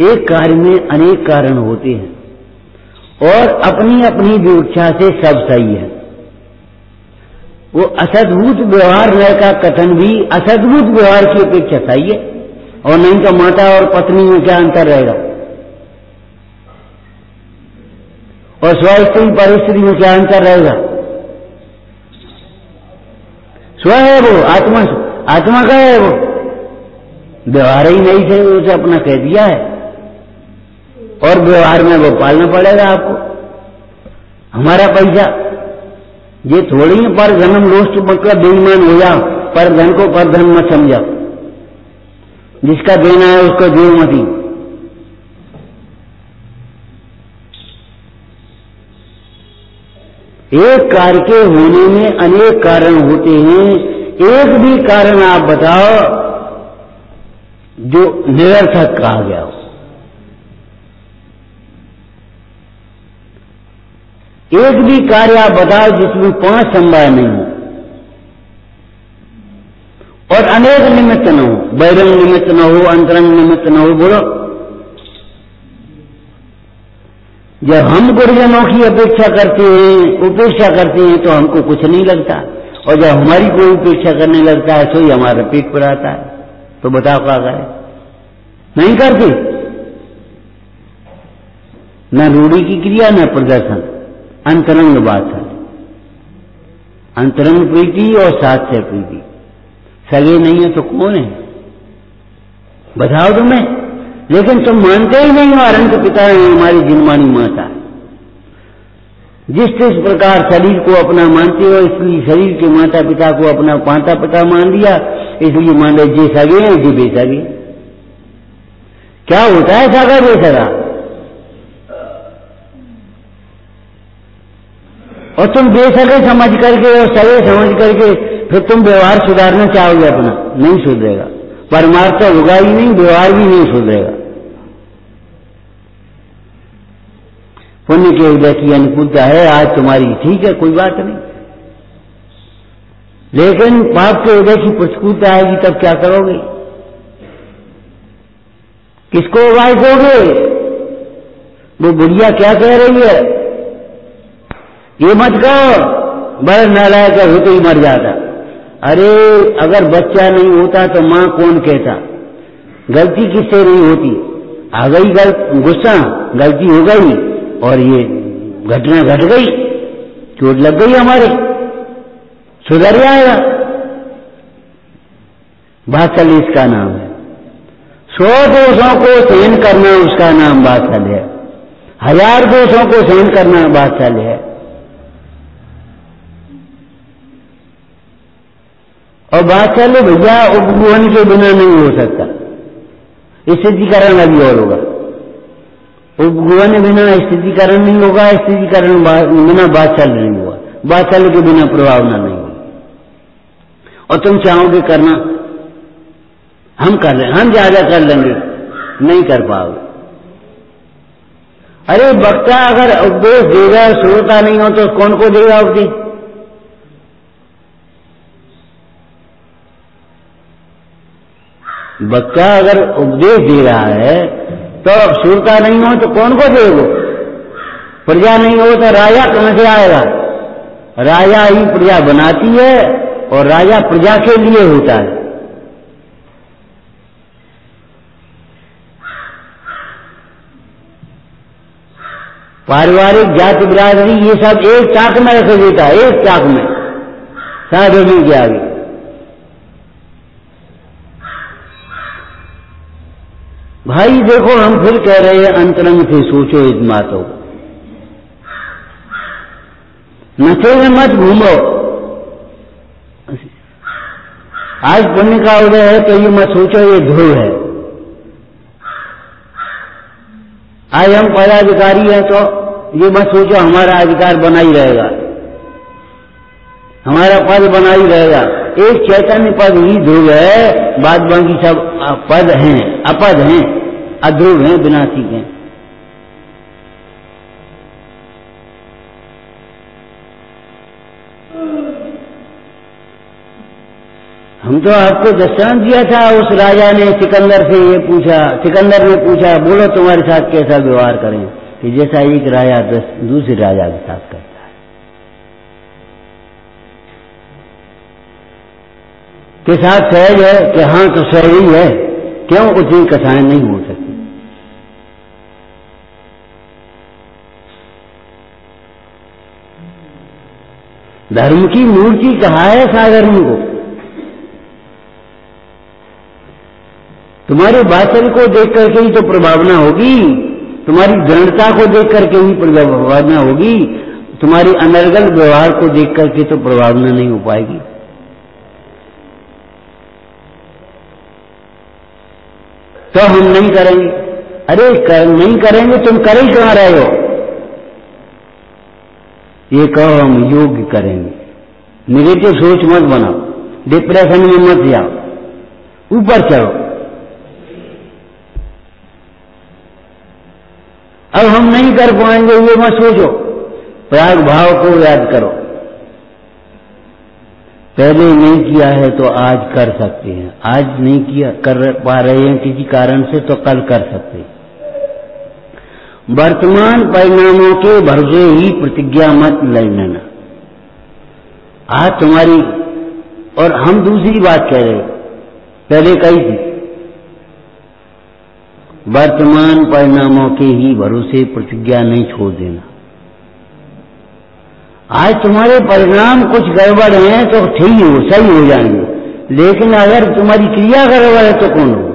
एक कार्य में अनेक कारण होते हैं और अपनी अपनी विवक्षा से सब सही है। वो असद्भुत व्यवहार का कथन भी असद्भुत व्यवहार की अपेक्षा सही है। और नहीं तो माता और पत्नी में क्या अंतर रहेगा? और स्त्री परिस्थिति में क्या अंतर रहेगा? स्व है वो, आत्मा का है वो। व्यवहार ही नहीं से उसे अपना कह दिया है, और व्यवहार में वो पालना पड़ेगा आपको। हमारा पैसा ये थोड़ी पर जन्म लोस्ट मतलब बेईमान हो जाओ, पर धन को पर धन मत समझाओ। जिसका देना है उसको दो मती। एक कार्य के होने में अनेक कारण होते हैं, एक भी कारण आप बताओ जो निरर्थक कहा गया हो। एक भी कार्य आप बताओ जिसमें 5 संभाय नहीं हो और अनेक निमित्त न हो, बहिरंग निमित्त न हो, अंतरंग निमित्त न हो। बोलो, जब हम गुरुजनों की अपेक्षा करते हैं, उपेक्षा करते हैं तो हमको कुछ नहीं लगता, और जब हमारी कोई उपेक्षा करने लगता है तो ही हमारा पेट पर आता है। तो बताओ क्या करें? नहीं करते, न रूढ़ी की क्रिया न प्रदर्शन, अंतरंग वात्सल्य, अंतरंग प्रीति और साध्य प्रीति। सगे नहीं है तो कौन है बताओ तुम्हें? लेकिन तुम मानते ही नहीं हो अनंत पिता है हमारी जिनमानी माता। जिस प्रकार शरीर को अपना मानते हो, इसलिए शरीर के माता पिता को अपना माता पिता मान लिया, इसलिए मान लो जे सगे हैं जे बेसगे। क्या होता है सगा बेसगा? और तुम बेसगे समझ करके और सगे समझ करके फिर तुम व्यवहार सुधारना चाहोगे अपना, नहीं सुधरेगा। परमार्थ तो होगा ही नहीं, व्यवहार भी नहीं सुधरेगा। पुण्य के उदय की अनुकूलता है आज तुम्हारी, ठीक है कोई बात नहीं, लेकिन पाप के उदय की प्रतिकूलता आएगी तब क्या करोगे? किसको उपाय दोगे? वो बुढ़िया क्या कह रही है, ये मत कहो बड़ा नालायक होते ही मर जाता। अरे अगर बच्चा नहीं होता तो मां कौन कहता? गलती किससे नहीं होती? आ गई गुस्सा, गलती हो गई और ये घटना घट गई, चोट लग गई हमारे, सुधर जाएगा। वात्सल्य इसका नाम है। 100 दोषों को सहन करना उसका नाम वात्सल्य है। 1000 दोषों को सहन करना वात्सल्य है। और वात्सल्य भैया उपगुहन के बिना नहीं हो सकता, स्थितिकरण अभी और होगा। उपगुहन बिना स्थितिकरण नहीं होगा, स्थितिकरण बिना वात्सल्य नहीं होगा, वात्सल्य के बिना प्रभावना नहीं होगी। और तुम चाहोगे करना, हम कर रहे, हम ज्यादा कर लेंगे, नहीं कर पाओगे। अरे वक्ता अगर उपदेश देगा, श्रोता नहीं हो तो कौन को देगा उपदेश? वक्ता अगर उपदेश दे रहा है तो अब श्रोता नहीं हो तो कौन को देगा? प्रजा नहीं हो तो राजा कहां से आएगा? राजा ही प्रजा बनाती है और राजा प्रजा के लिए होता है। पारिवारिक जाति बिरादरी ये सब एक चाक में रख देता है, एक चाक में साधु के आगे। भाई देखो हम फिर कह रहे हैं अंतरंग से सोचो इस बातों को, नशे में मत घूमो। आज पुण्य का उदय है तो ये मत सोचो ये ध्रुव है। आज हम पदाधिकारी हैं तो ये मत सोचो हमारा अधिकार बना ही रहेगा, हमारा पद बना ही रहेगा। एक चैतन्य पद ही ध्रुव है, बाद बाकी सब पद हैं, अपद हैं, अध्रुव हैं, विनाशी हैं। हम तो आपको दृष्टांत दिया था, उस राजा ने सिकंदर से ये पूछा, सिकंदर ने पूछा बोलो तुम्हारे साथ कैसा व्यवहार करें, कि जैसा एक राजा दूसरे राजा के साथ करता है। के साथ सहज है कि हाँ तो सहज ही है, क्यों उतनी कथाएं नहीं हो सकती। धर्म की मूर्ति कहा है साधर्म को। तुम्हारे वात्सल्य को देख करके ही तो प्रभावना होगी, तुम्हारी दृढ़ता को देख करके ही प्रभावना होगी, तुम्हारी अनर्गल व्यवहार को देख करके तो प्रभावना नहीं हो पाएगी। तो हम नहीं करेंगे। अरे नहीं करेंगे, तुम कर ही कहां रहे हो? ये कहो हम योग करेंगे। निगेटिव सोच मत बनाओ, डिप्रेशन में मत जाओ, ऊपर चढ़ो। अब हम नहीं कर पाएंगे ये मत सोचो, प्राग भाव को याद करो। पहले नहीं किया है तो आज कर सकते हैं, आज नहीं किया कर पा रहे हैं किसी कारण से तो कल कर सकते हैं। वर्तमान परिणामों के भरोसे ही प्रतिज्ञा मत लेना। आज तुम्हारी, और हम दूसरी बात कह रहे, पहले कही थी, वर्तमान परिणामों के ही भरोसे प्रतिज्ञा नहीं छोड़ देना। आज तुम्हारे परिणाम कुछ गड़बड़ हैं तो सही हो जाएंगे, लेकिन अगर तुम्हारी क्रिया गड़बड़ है तो कौन होगा?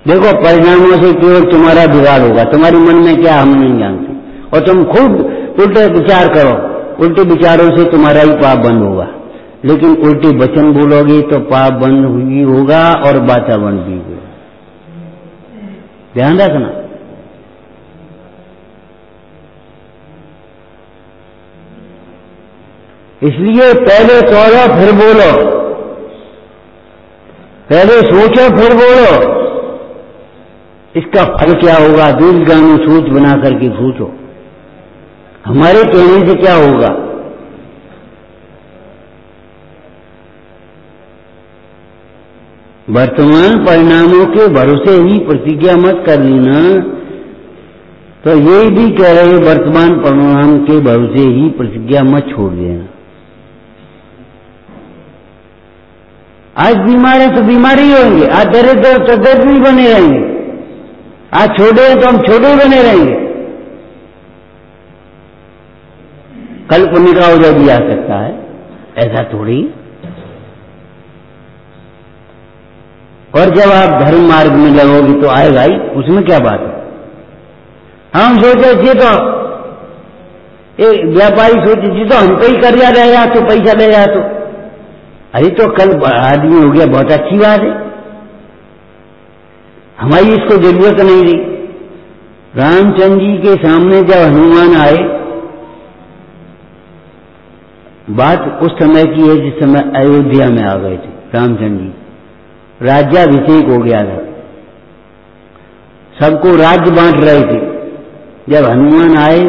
देखो, परिणामों से केवल तुम्हारा बिगाड़ होगा। तुम्हारे मन में क्या हम नहीं जानते, और तुम खुद उल्टे विचार करो, उल्टे विचारों से तुम्हारा ही पाप बंद होगा। लेकिन उल्टे वचन बोलोगे तो पाप बंद भी होगा और वातावरण भी होगा। ध्यान रखना। इसलिए पहले तोड़ो फिर बोलो, पहले सोचो फिर बोलो। इसका फल क्या होगा? दूरगामी सोच बना करके सोचो। हमारे कहने से क्या होगा? वर्तमान परिणामों के भरोसे ही प्रतिज्ञा मत कर लेना। तो ये भी कह रहे, वर्तमान परिणाम के भरोसे ही प्रतिज्ञा मत छोड़ देना। आज बीमार है तो बीमार ही होंगे, आज दरिद्र तो दरिद्र ही बने रहेंगे, आज छोटे हैं तो हम छोटे ही बने रहेंगे। कल पुण्य का उदय भी आ सकता है, ऐसा थोड़ी। और जब आप धर्म मार्ग में लगोगे तो आएगा ही, उसमें क्या बात है। हम सोचे जी तो एक व्यापारी सोचे जी तो हम पे ही कर्जा रहेगा तो पैसा ले जा, तो अरे तो कल आदमी हो गया, बहुत अच्छी बात है, हमारी इसको जरूरत नहीं रही। रामचंद्र जी के सामने जब हनुमान आए, बात उस समय की है जिस समय अयोध्या में आ गए थे रामचंद्र जी। राज्याभिषेक हो गया था, सबको राज्य बांट रहे थे। जब हनुमान आए,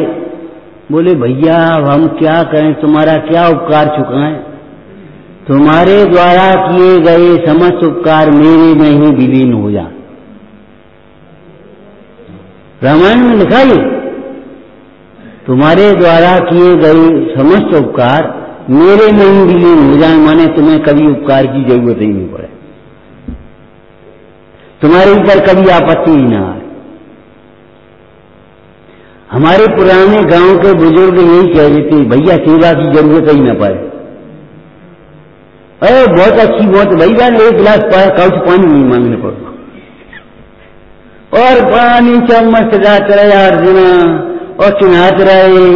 बोले भैया हम क्या करें, तुम्हारा क्या उपकार चुकाएं? तुम्हारे द्वारा किए गए समस्त उपकार मेरे में ही विलीन हो जा। रामायण में लिखा है, तुम्हारे द्वारा किए गए समस्त उपकार मेरे में ही विलीन हो जाए, माने तुम्हें कभी उपकार की जरूरत ही नहीं पड़े, तुम्हारे ऊपर कभी आपत्ति ही ना आए। हमारे पुराने गांव के बुजुर्ग यही कह देते, भैया सेवा की जरूरत ही ना पड़े। अरे बहुत अच्छी बात भैया, एक गिलास काउच पानी नहीं मांगने पड़ो, और पानी चम्मच जाते रहे अर्जुना और चुनाते रहे।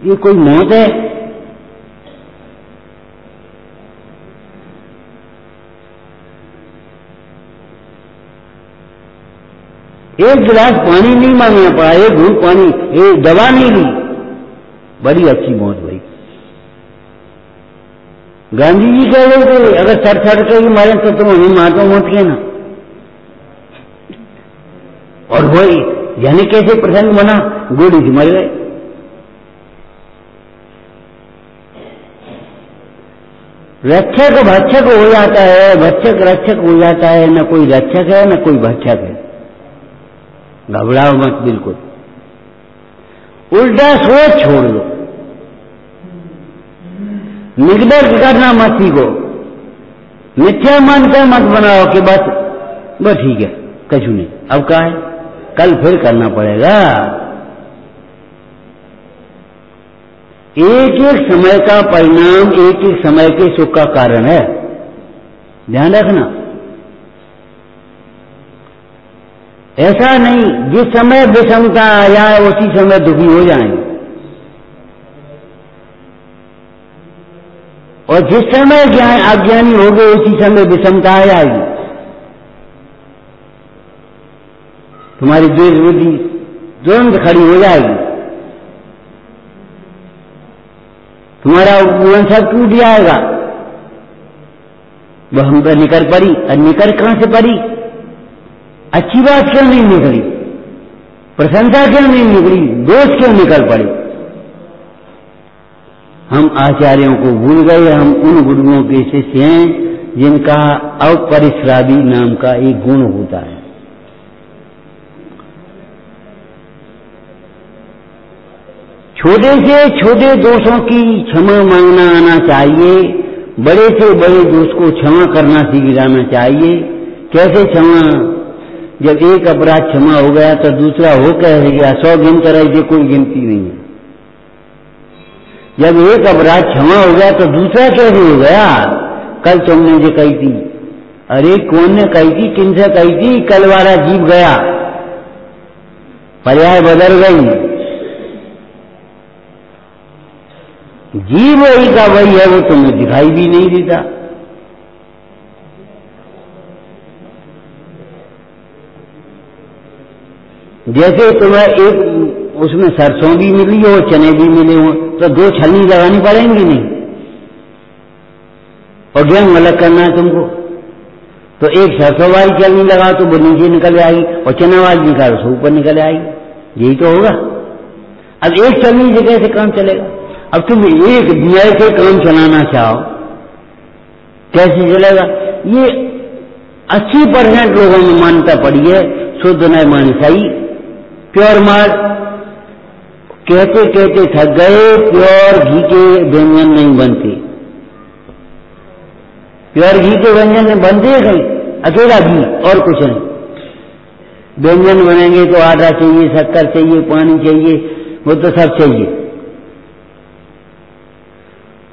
ये कोई मौत है? एक गिलास पानी नहीं मांगना पड़ा, एक घूंट पानी, एक दवा नहीं ली, बड़ी अच्छी मौत भाई। गांधी जी कह रहे थे, अगर सर सड़ के मारे तो तुम हमें मारो मत कहना। और वही यानी कैसे प्रसंग बना, गोली से मर गए। रक्षक भक्षक हो जाता है, भक्षक रक्षक हो जाता है, न कोई रक्षक है न कोई भक्षक है। घबराओ मत बिल्कुल, उल्टा सोच छोड़ दो, निग्रह करना मत सीखो, मिथ्या मानकर मत बनाओ कि बस ठीक है कछु नहीं, अब क्या है, कल फिर करना पड़ेगा। एक एक समय का परिणाम एक एक समय के सुख का कारण है, ध्यान रखना। ऐसा नहीं जिस समय विषमता आ जाए उसी समय दुखी हो जाएंगे, और जिस समय अज्ञानी हो गए उसी समय विषमता आ जाएगी। तुम्हारी द्वेष बुद्धि तुरंत खड़ी हो जाएगी, तुम्हारा मन सब टूट जाएगा। वह हम पर निकल पड़ी, और निकल कहां से पड़ी? अच्छी बात क्यों नहीं निकली, प्रशंसा क्यों नहीं निकली, दोष क्यों निकल पड़ी? हम आचार्यों को भूल गए, हम उन गुरुओं के शिष्य हैं जिनका अपरिश्रावी नाम का एक गुण होता है। छोटे से छोटे दोषों की क्षमा मांगना आना चाहिए, बड़े से बड़े दोष को क्षमा करना सीख जाना चाहिए। कैसे क्षमा? जब एक अपराध क्षमा हो गया तो दूसरा हो कह गया, 100 गिनता रहे, कोई गिनती नहीं है। जब एक अपराध क्षमा हो गया तो दूसरा कैसे हो गया? कल तुमने जो कही थी, अरे कौन ने कही थी, किनसे कही थी? कल वाला जीव गया, पर्याय बदल गई, जीव वही का वही है, वो तुम्हें दिखाई भी नहीं देता। जैसे तुम्हें एक उसमें सरसों भी मिली हो, चने भी मिले हो, तो दो छलनी लगानी पड़ेंगी नहीं? और गेहूं अलग करना है तुमको, तो एक सरसों वाली छलनी लगाओ तो वो नीचे निकल आएगी, और चना वाली निकालो तो ऊपर निकल आएगी। यही तो होगा। अब एक छलनी से कैसे काम चलेगा? अब तुम एक न्याय से काम चलाना चाहो, कैसे चलेगा? ये 80% लोगों में मान्यता पड़ी है, शुद्ध नय मानसाई, प्योर मार्ग। कहते कहते थक गए, प्योर घी के व्यंजन नहीं बनते। प्योर घी के व्यंजन बनते हैं कहीं? अकेला घी और कुछ नहीं। व्यंजन बनेंगे तो आटा चाहिए, शक्कर चाहिए, पानी चाहिए, वो तो सब चाहिए।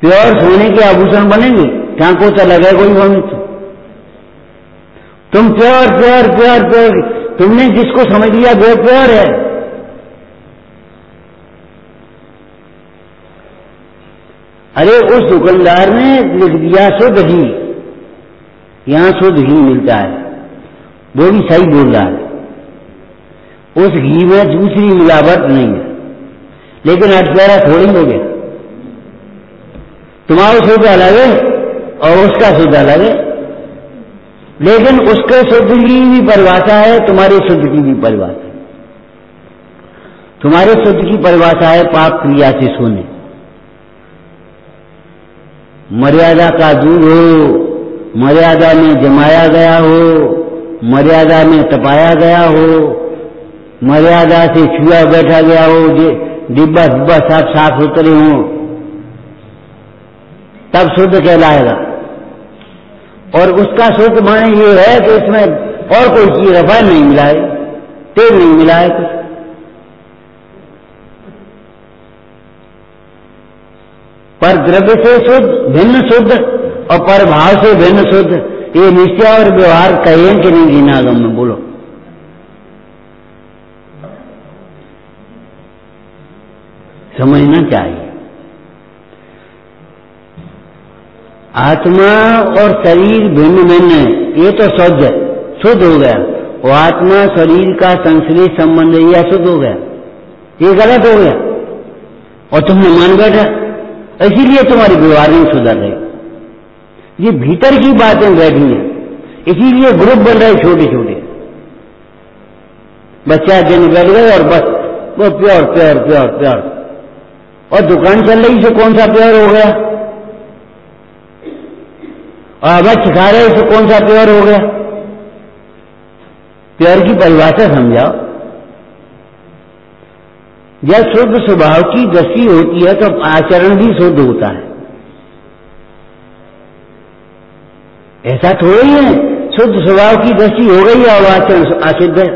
प्योर सोने के आभूषण बनेंगे, टांको तो लगे कोई बने। तुम प्योर प्योर प्योर प्योर, तुमने जिसको समझ लिया वो प्योर है। अरे उस दुकानदार ने लिख दिया शुद्ध घी, यहां शुद्ध घी मिलता है, वो भी सही बोल रहा है, उस घी में दूसरी मिलावट नहीं है, लेकिन अटपहरा थोड़ी हो गया। तुम्हारा शुद्ध अलग है और उसका शुद्ध अलग है, लेकिन उसके शुद्ध की भी परिभाषा है, तुम्हारे शुद्ध की भी परिभाषा है। तुम्हारे शुद्ध की परिभाषा है पाप क्रिया से सोने, मर्यादा का दूर हो, मर्यादा में जमाया गया हो, मर्यादा में तपाया गया हो, मर्यादा से छुआ बैठा गया हो, डिब्बा डिब्बा साफ साफ सुथरे हो, तब शुद्ध कहलाएगा। और उसका शुद्ध माने ये है कि इसमें और कोई चीज रफा नहीं मिला है, तेल नहीं मिला है कुछ। पर द्रव्य से शुद्ध भिन्न शुद्ध और पर भाव से भिन्न शुद्ध, ये निश्चय और व्यवहार कहें कि नहीं जीनागम में? बोलो। समझना चाहिए। आत्मा और शरीर भिन्न भिन्न है, ये तो शुद्ध हो गया। वो आत्मा शरीर का संश्लेष संबंध ये अशुद्ध हो गया, ये गलत हो गया, और तुमने मान बैठा, इसीलिए तुम्हारी व्यवहार नहीं सुधर रही। ये भीतर की बातें बैठी हैं, इसीलिए ग्रुप बन रहे छोटे छोटे। बच्चा दिन बैठ गए और बस वो प्योर प्योर प्योर प्योर, और दुकान चल रही से कौन सा प्योर हो गया, और अब सिखा रहे से कौन सा प्योर हो गया? प्योर की परिभाषा समझाओ। जब शुद्ध स्वभाव की दृष्टि होती है तो आचरण भी शुद्ध होता है। ऐसा थोड़ी है शुद्ध स्वभाव की दृष्टि हो गई और आचरण अशुद्ध है।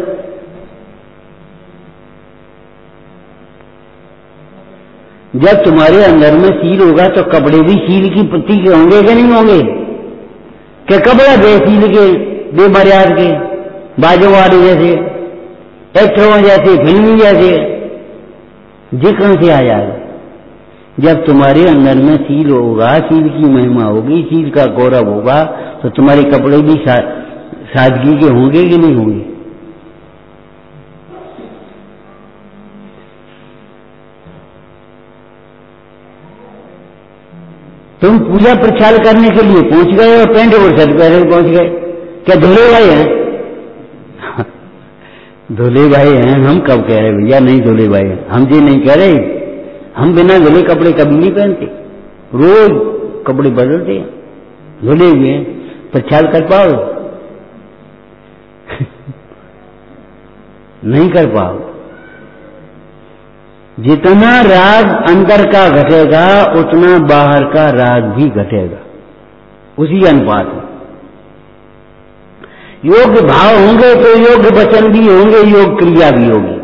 जब तुम्हारे अंदर में सील होगा तो कपड़े भी सील की पत्ती के होंगे कि नहीं होंगे? क्या कपड़ा बेसील के, बेमर्याद के, बाजू वाले जैसे, एक्टरों जैसे, फिल्मी जैसे, जिक्र से आ जाएगा। जब तुम्हारे अंदर में सील होगा, सील की महिमा होगी, सील का गौरव होगा, तो तुम्हारे कपड़े भी सादगी के होंगे कि नहीं होंगे? तुम पूजा प्रचार करने के लिए पहुंच गए और पैंट और शर्ट पहने पहुंच गए, क्या धुले भाई हैं? धुले भाई हैं हम कब कह रहे भैया? नहीं धुले भाई हैं हम, जी नहीं कह रहे। हम बिना धुले कपड़े कभी नहीं पहनते, रोज कपड़े बदलते हैं, धुले हुए हैं। प्रचार कर पाओ? नहीं कर पाओ। जितना राग अंदर का घटेगा उतना बाहर का राग भी घटेगा, उसी अनुपात में। योग्य भाव होंगे तो योग्य वचन भी होंगे, योग क्रिया भी होगी।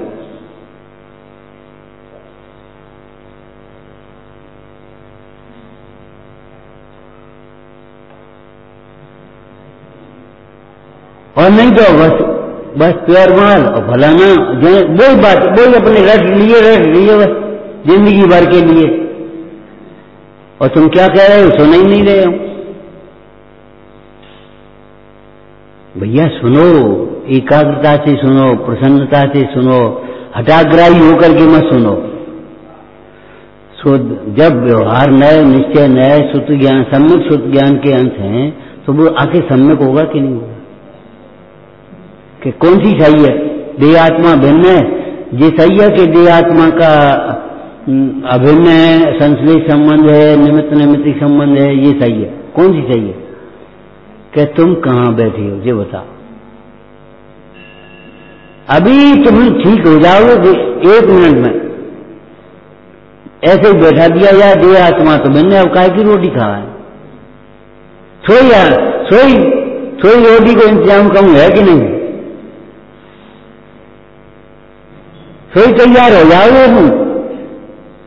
और नहीं तो बस प्योर माल और फलाना वही बात, वही अपने रट लिए बस जिंदगी भर के लिए। और तुम क्या कह रहे हो, सुन ही नहीं रहे हो। भैया सुनो, एकाग्रता से सुनो, प्रसन्नता से सुनो, हठाग्राही होकर के मत सुनो। सो जब व्यवहार नए, निश्चय नए, शुद्ध ज्ञान, सम्यक शुद्ध ज्ञान के अंश हैं, तो वो आखिर सम्यक होगा कि नहीं होगा? कि कौन सी सही है? देह आत्मा भिन्न है, ये सही है कि देह आत्मा का अभिन्न है, संश्लेष संबंध है, निमित्त नैमित्तिक संबंध है, ये सही है? कौन सी सही है? कि तुम कहां बैठे हो ये बताओ। अभी तुम ठीक हो जाओगे 1 मिनट में, ऐसे ही बैठा दिया जाए देह आत्मा तो भिन्न है, अब काय की रोटी खा है? सोई रोटी को इंतजाम कम है कि नहीं? सोई तैयार हो जाओगे तुम,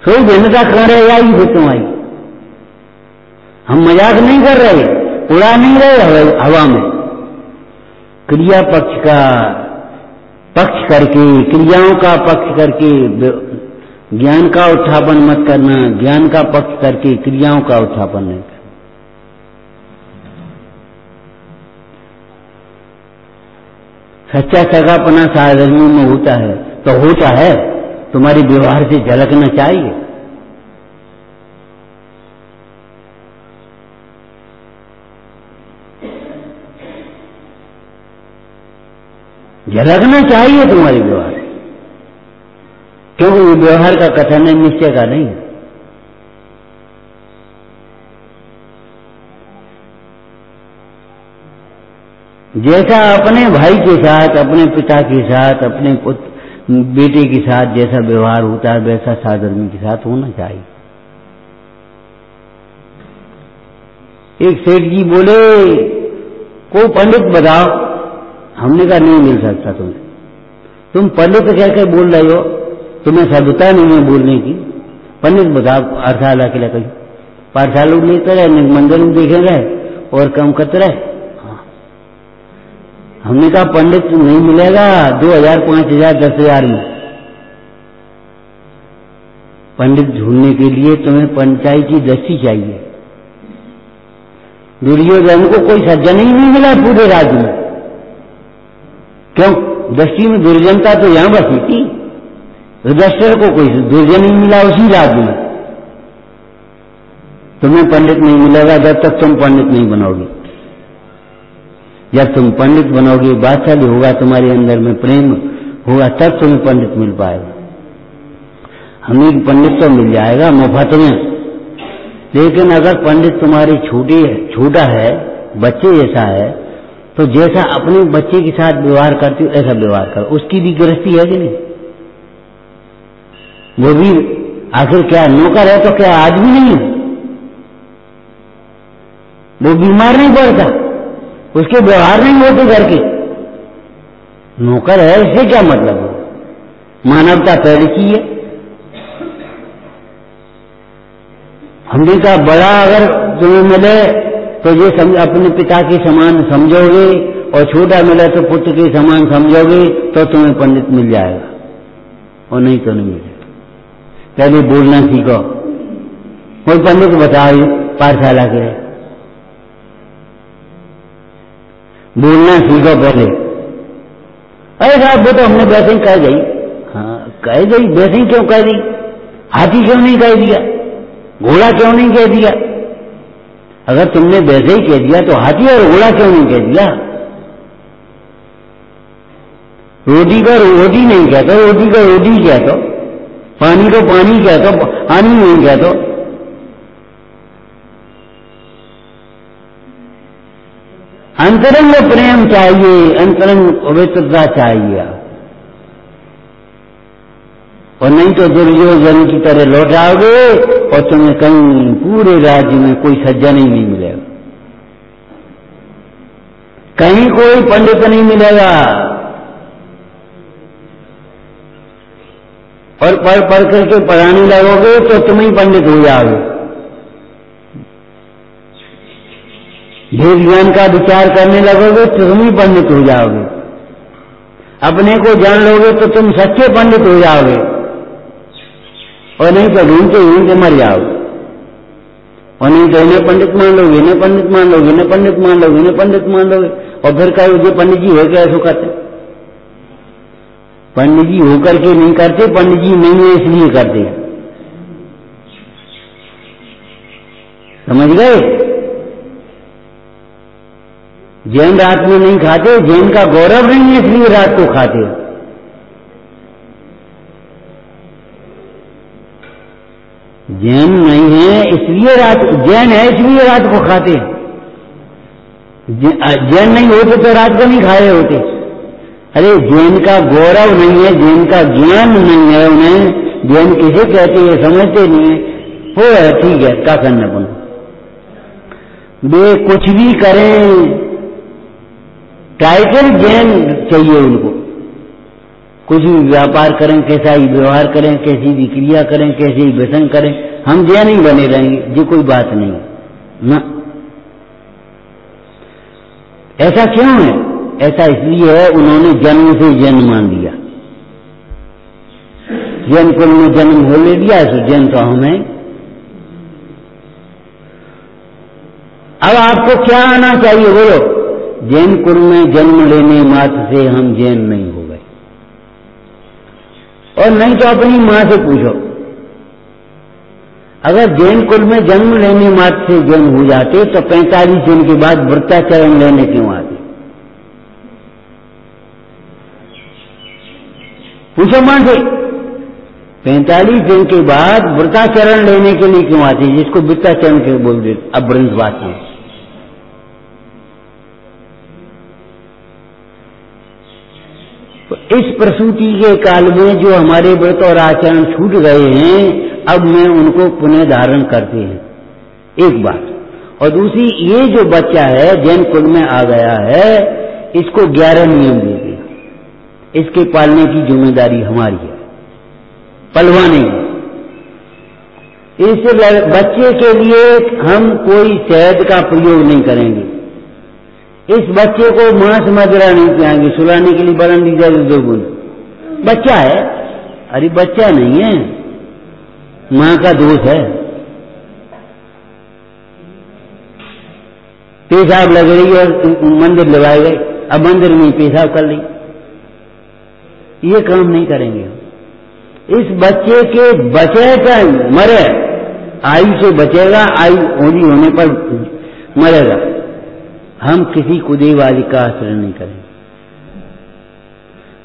सोई भिन्नता कहां रह जाएगी फिर तुम्हारी? हम मजाक नहीं कर रहे, उड़ा नहीं रहे हवा में। क्रिया पक्ष का पक्ष करके, क्रियाओं का पक्ष करके ज्ञान का उत्थापन मत करना, ज्ञान का पक्ष करके क्रियाओं का उत्थापन नहीं करना। सच्चा सगापना साधर्मियों में होता है तो होता है, तुम्हारे व्यवहार से झलकना चाहिए। झलकना चाहिए तुम्हारे व्यवहार, क्योंकि ये व्यवहार का कथन है, निश्चय का नहीं है। जैसा अपने भाई के साथ, अपने पिता के साथ, अपने बेटे के साथ जैसा व्यवहार होता है, वैसा साधर्मी के साथ होना चाहिए। एक सेठ जी बोले, को पंडित बताओ। हमने कहा नहीं मिल सकता तुम्हें, तुम पंडित कह के बोल रहे हो, तुम्हें सभ्यता नहीं है बोलने की। पंडित बताओ, पाठशाला के लिए कहीं पाठशाला लेते रहे, मंदिर में देखे रहे और काम करते रहे। हमने कहा पंडित नहीं मिलेगा 2000, 5000, 10,000 में। पंडित ढूंढने के लिए तुम्हें पंचायती दृष्टि चाहिए। दुर्योधन को कोई सज्जन ही नहीं मिला पूरे राज्य में, क्यों? दृष्टि में दुर्जनता तो यहां बसी थी, युधिष्ठिर को कोई दुर्जन ही मिला उसी राज्य में। तुम्हें पंडित नहीं मिलेगा जब तक तुम पंडित नहीं बनोगे। जब तुम पंडित बनोगे, वात्सल्य होगा तुम्हारे अंदर में, प्रेम होगा, तब तुम्हें पंडित मिल पाएगा। हमें पंडित तो मिल जाएगा मुफ्त में, लेकिन अगर पंडित तुम्हारे छोटा है, बच्चे जैसा है, तो जैसा अपने बच्चे के साथ व्यवहार करते हो ऐसा व्यवहार करो। उसकी भी गृहस्थी है कि नहीं? वो भी आखिर क्या नौकर है तो क्या आदमी नहीं है? वो बीमार नहीं पड़ता, उसके व्यवहार नहीं होते घर के। नौकर है, इससे क्या मतलब है? मानवता पहले की है। हमने कहा बड़ा अगर तुम्हें मिले तो ये अपने पिता के समान समझोगे, और छोटा मिले तो पुत्र के समान समझोगे, तो तुम्हें पंडित मिल जाएगा, और नहीं तो नहीं मिलेगा। पहले बोलना सीखो। कोई पंडित बताओ पाठशाला के, बोलना सीखो पहले। अरे साहब वो तो हमने वैसे ही कह गई। हाँ कह गई, वैसे ही क्यों कह दी? हाथी क्यों नहीं कह दिया? घोड़ा क्यों नहीं कह दिया? अगर तुमने वैसे ही कह दिया तो हाथी और घोड़ा क्यों नहीं कह दिया? रोटी को रोटी नहीं कहते, रोटी को रोटी कहते, पानी को पानी कहते, पानी नहीं कहते। अंतरंग प्रेम चाहिए, अंतरंग पवित्रता चाहिए, और नहीं तो दुर्योधन की तरह लौट आओगे और तुम्हें कहीं पूरे राज्य में कोई सज्जन ही नहीं मिलेगा, कहीं कोई पंडित नहीं मिलेगा। और पढ़ करके पढ़ाने लगोगे तो तुम ही पंडित हो जाओगे। भेद ज्ञान का विचार करने लगोगे तो तुम ही पंडित हो जाओगे। अपने को जान लोगे तो तुम सच्चे पंडित हो जाओगे, और नहीं तो ढूंढते ढूंढते मर जाओगे। और नहीं तो इन्हें पंडित मान लोगे, इन्हें पंडित मान लोगे, इन्हें पंडित मान लोगे, इन्हें पंडित मान लोगे, और फिर कहोगे पंडित जी हो क्या ऐसा करते। पंडित जी होकर के नहीं करते, पंडित जी नहीं है इसलिए करते हैं। समझ गए? जैन रात में नहीं खाते, जैन का गौरव नहीं है इसलिए रात को खाते। जैन नहीं है इसलिए रात, जैन है इसलिए रात को खाते हैं। जैन नहीं होते तो रात को नहीं खाए होते। अरे जैन का गौरव नहीं है, जैन का ज्ञान नहीं है, उन्हें जैन किसे कहते हैं समझते नहीं है। हो है ठीक है, क्या करना पड़े, वे कुछ भी करें, टाइटल जैन चाहिए उनको। कुछ भी व्यापार करें, कैसा ही व्यवहार करें, कैसी भी क्रिया करें, कैसे ही व्यसन करें, हम जैन ही बने रहेंगे, ये कोई बात नहीं ना। ऐसा क्यों है? ऐसा इसलिए है उन्होंने जन्म से जैन मान लिया, जैन कुल में जन्म हो ले लिया, तो जैन तो हमें। अब आपको क्या आना चाहिए बोलो? जैन कुल में जन्म लेने मात्र से हम जैन नहीं हो गए, और नहीं तो अपनी मां से पूछो, अगर जैन कुल में जन्म लेने मात्र से जैन हो जाते तो 45 दिन के बाद व्रताचरण लेने क्यों आते? पूछो मां से, 45 दिन के बाद व्रताचरण लेने के लिए क्यों आते, जिसको व्रताचरण के बोल देते अब ब्रह्मवासी। तो इस प्रसूति के काल में जो हमारे व्रत और आचरण छूट गए हैं, अब मैं उनको पुनः धारण करते हैं, एक बात। और दूसरी, ये जो बच्चा है जैन कुल में आ गया है, इसको 11 नियम दे दिया, इसके पालने की जिम्मेदारी हमारी है, पलवाने की। इस बच्चे के लिए हम कोई शहद का प्रयोग नहीं करेंगे, इस बच्चे को मांस मदिरा नहीं पिलाएंगे, सुलाने के लिए बरन दी जाए 2 बूंद। बच्चा है, अरे बच्चा नहीं है, मां का दोष है। पेशाब लग रही और मंदिर लगाए गए, अब मंदिर में पेशाब कर ली, ये काम नहीं करेंगे। इस बच्चे के बचे का मरे, आयु से बचेगा, आयु होनी होने पर मरेगा। हम किसी कुदेवाली का आश्रय नहीं करेंगे।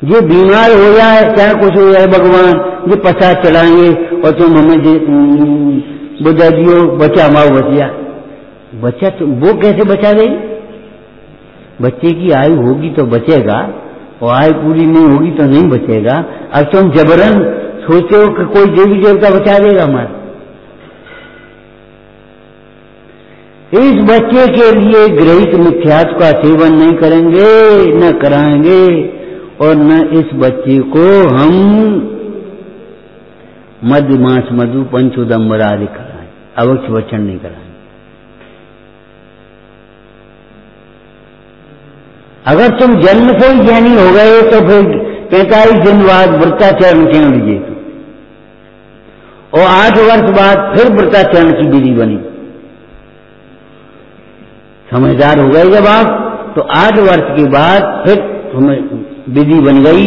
ये बीमार हो जाए, चाहे कुछ हो जाए, भगवान ये प्रसाद चढ़ाएंगे और तुम हमें बुझा दियो, बचा माओ बचिया। बच्चा तो वो कैसे बचा देगी? बच्चे की आयु होगी तो बचेगा, और आयु पूरी नहीं होगी तो नहीं बचेगा। अब तुम जबरन सोचते हो कि कोई देवी देवता बचा देगा हमारा। इस बच्चे के लिए ग्रहित मिथ्यात्व का सेवन नहीं करेंगे, न कराएंगे, और न इस बच्चे को हम मध्य मांस मधु पंचोदम्बर आदि कराएं, अवक्ष वचन नहीं कराएं। अगर तुम जन्म से ही ज्ञानी हो गए तो फिर 45 दिन बाद व्रताचरण क्यों लीजिए, और 8 वर्ष बाद फिर व्रताचरण की विधि बनी। समझदार हो गए जब आप, तो 8 वर्ष के बाद फिर तुम्हें विधि बन गई,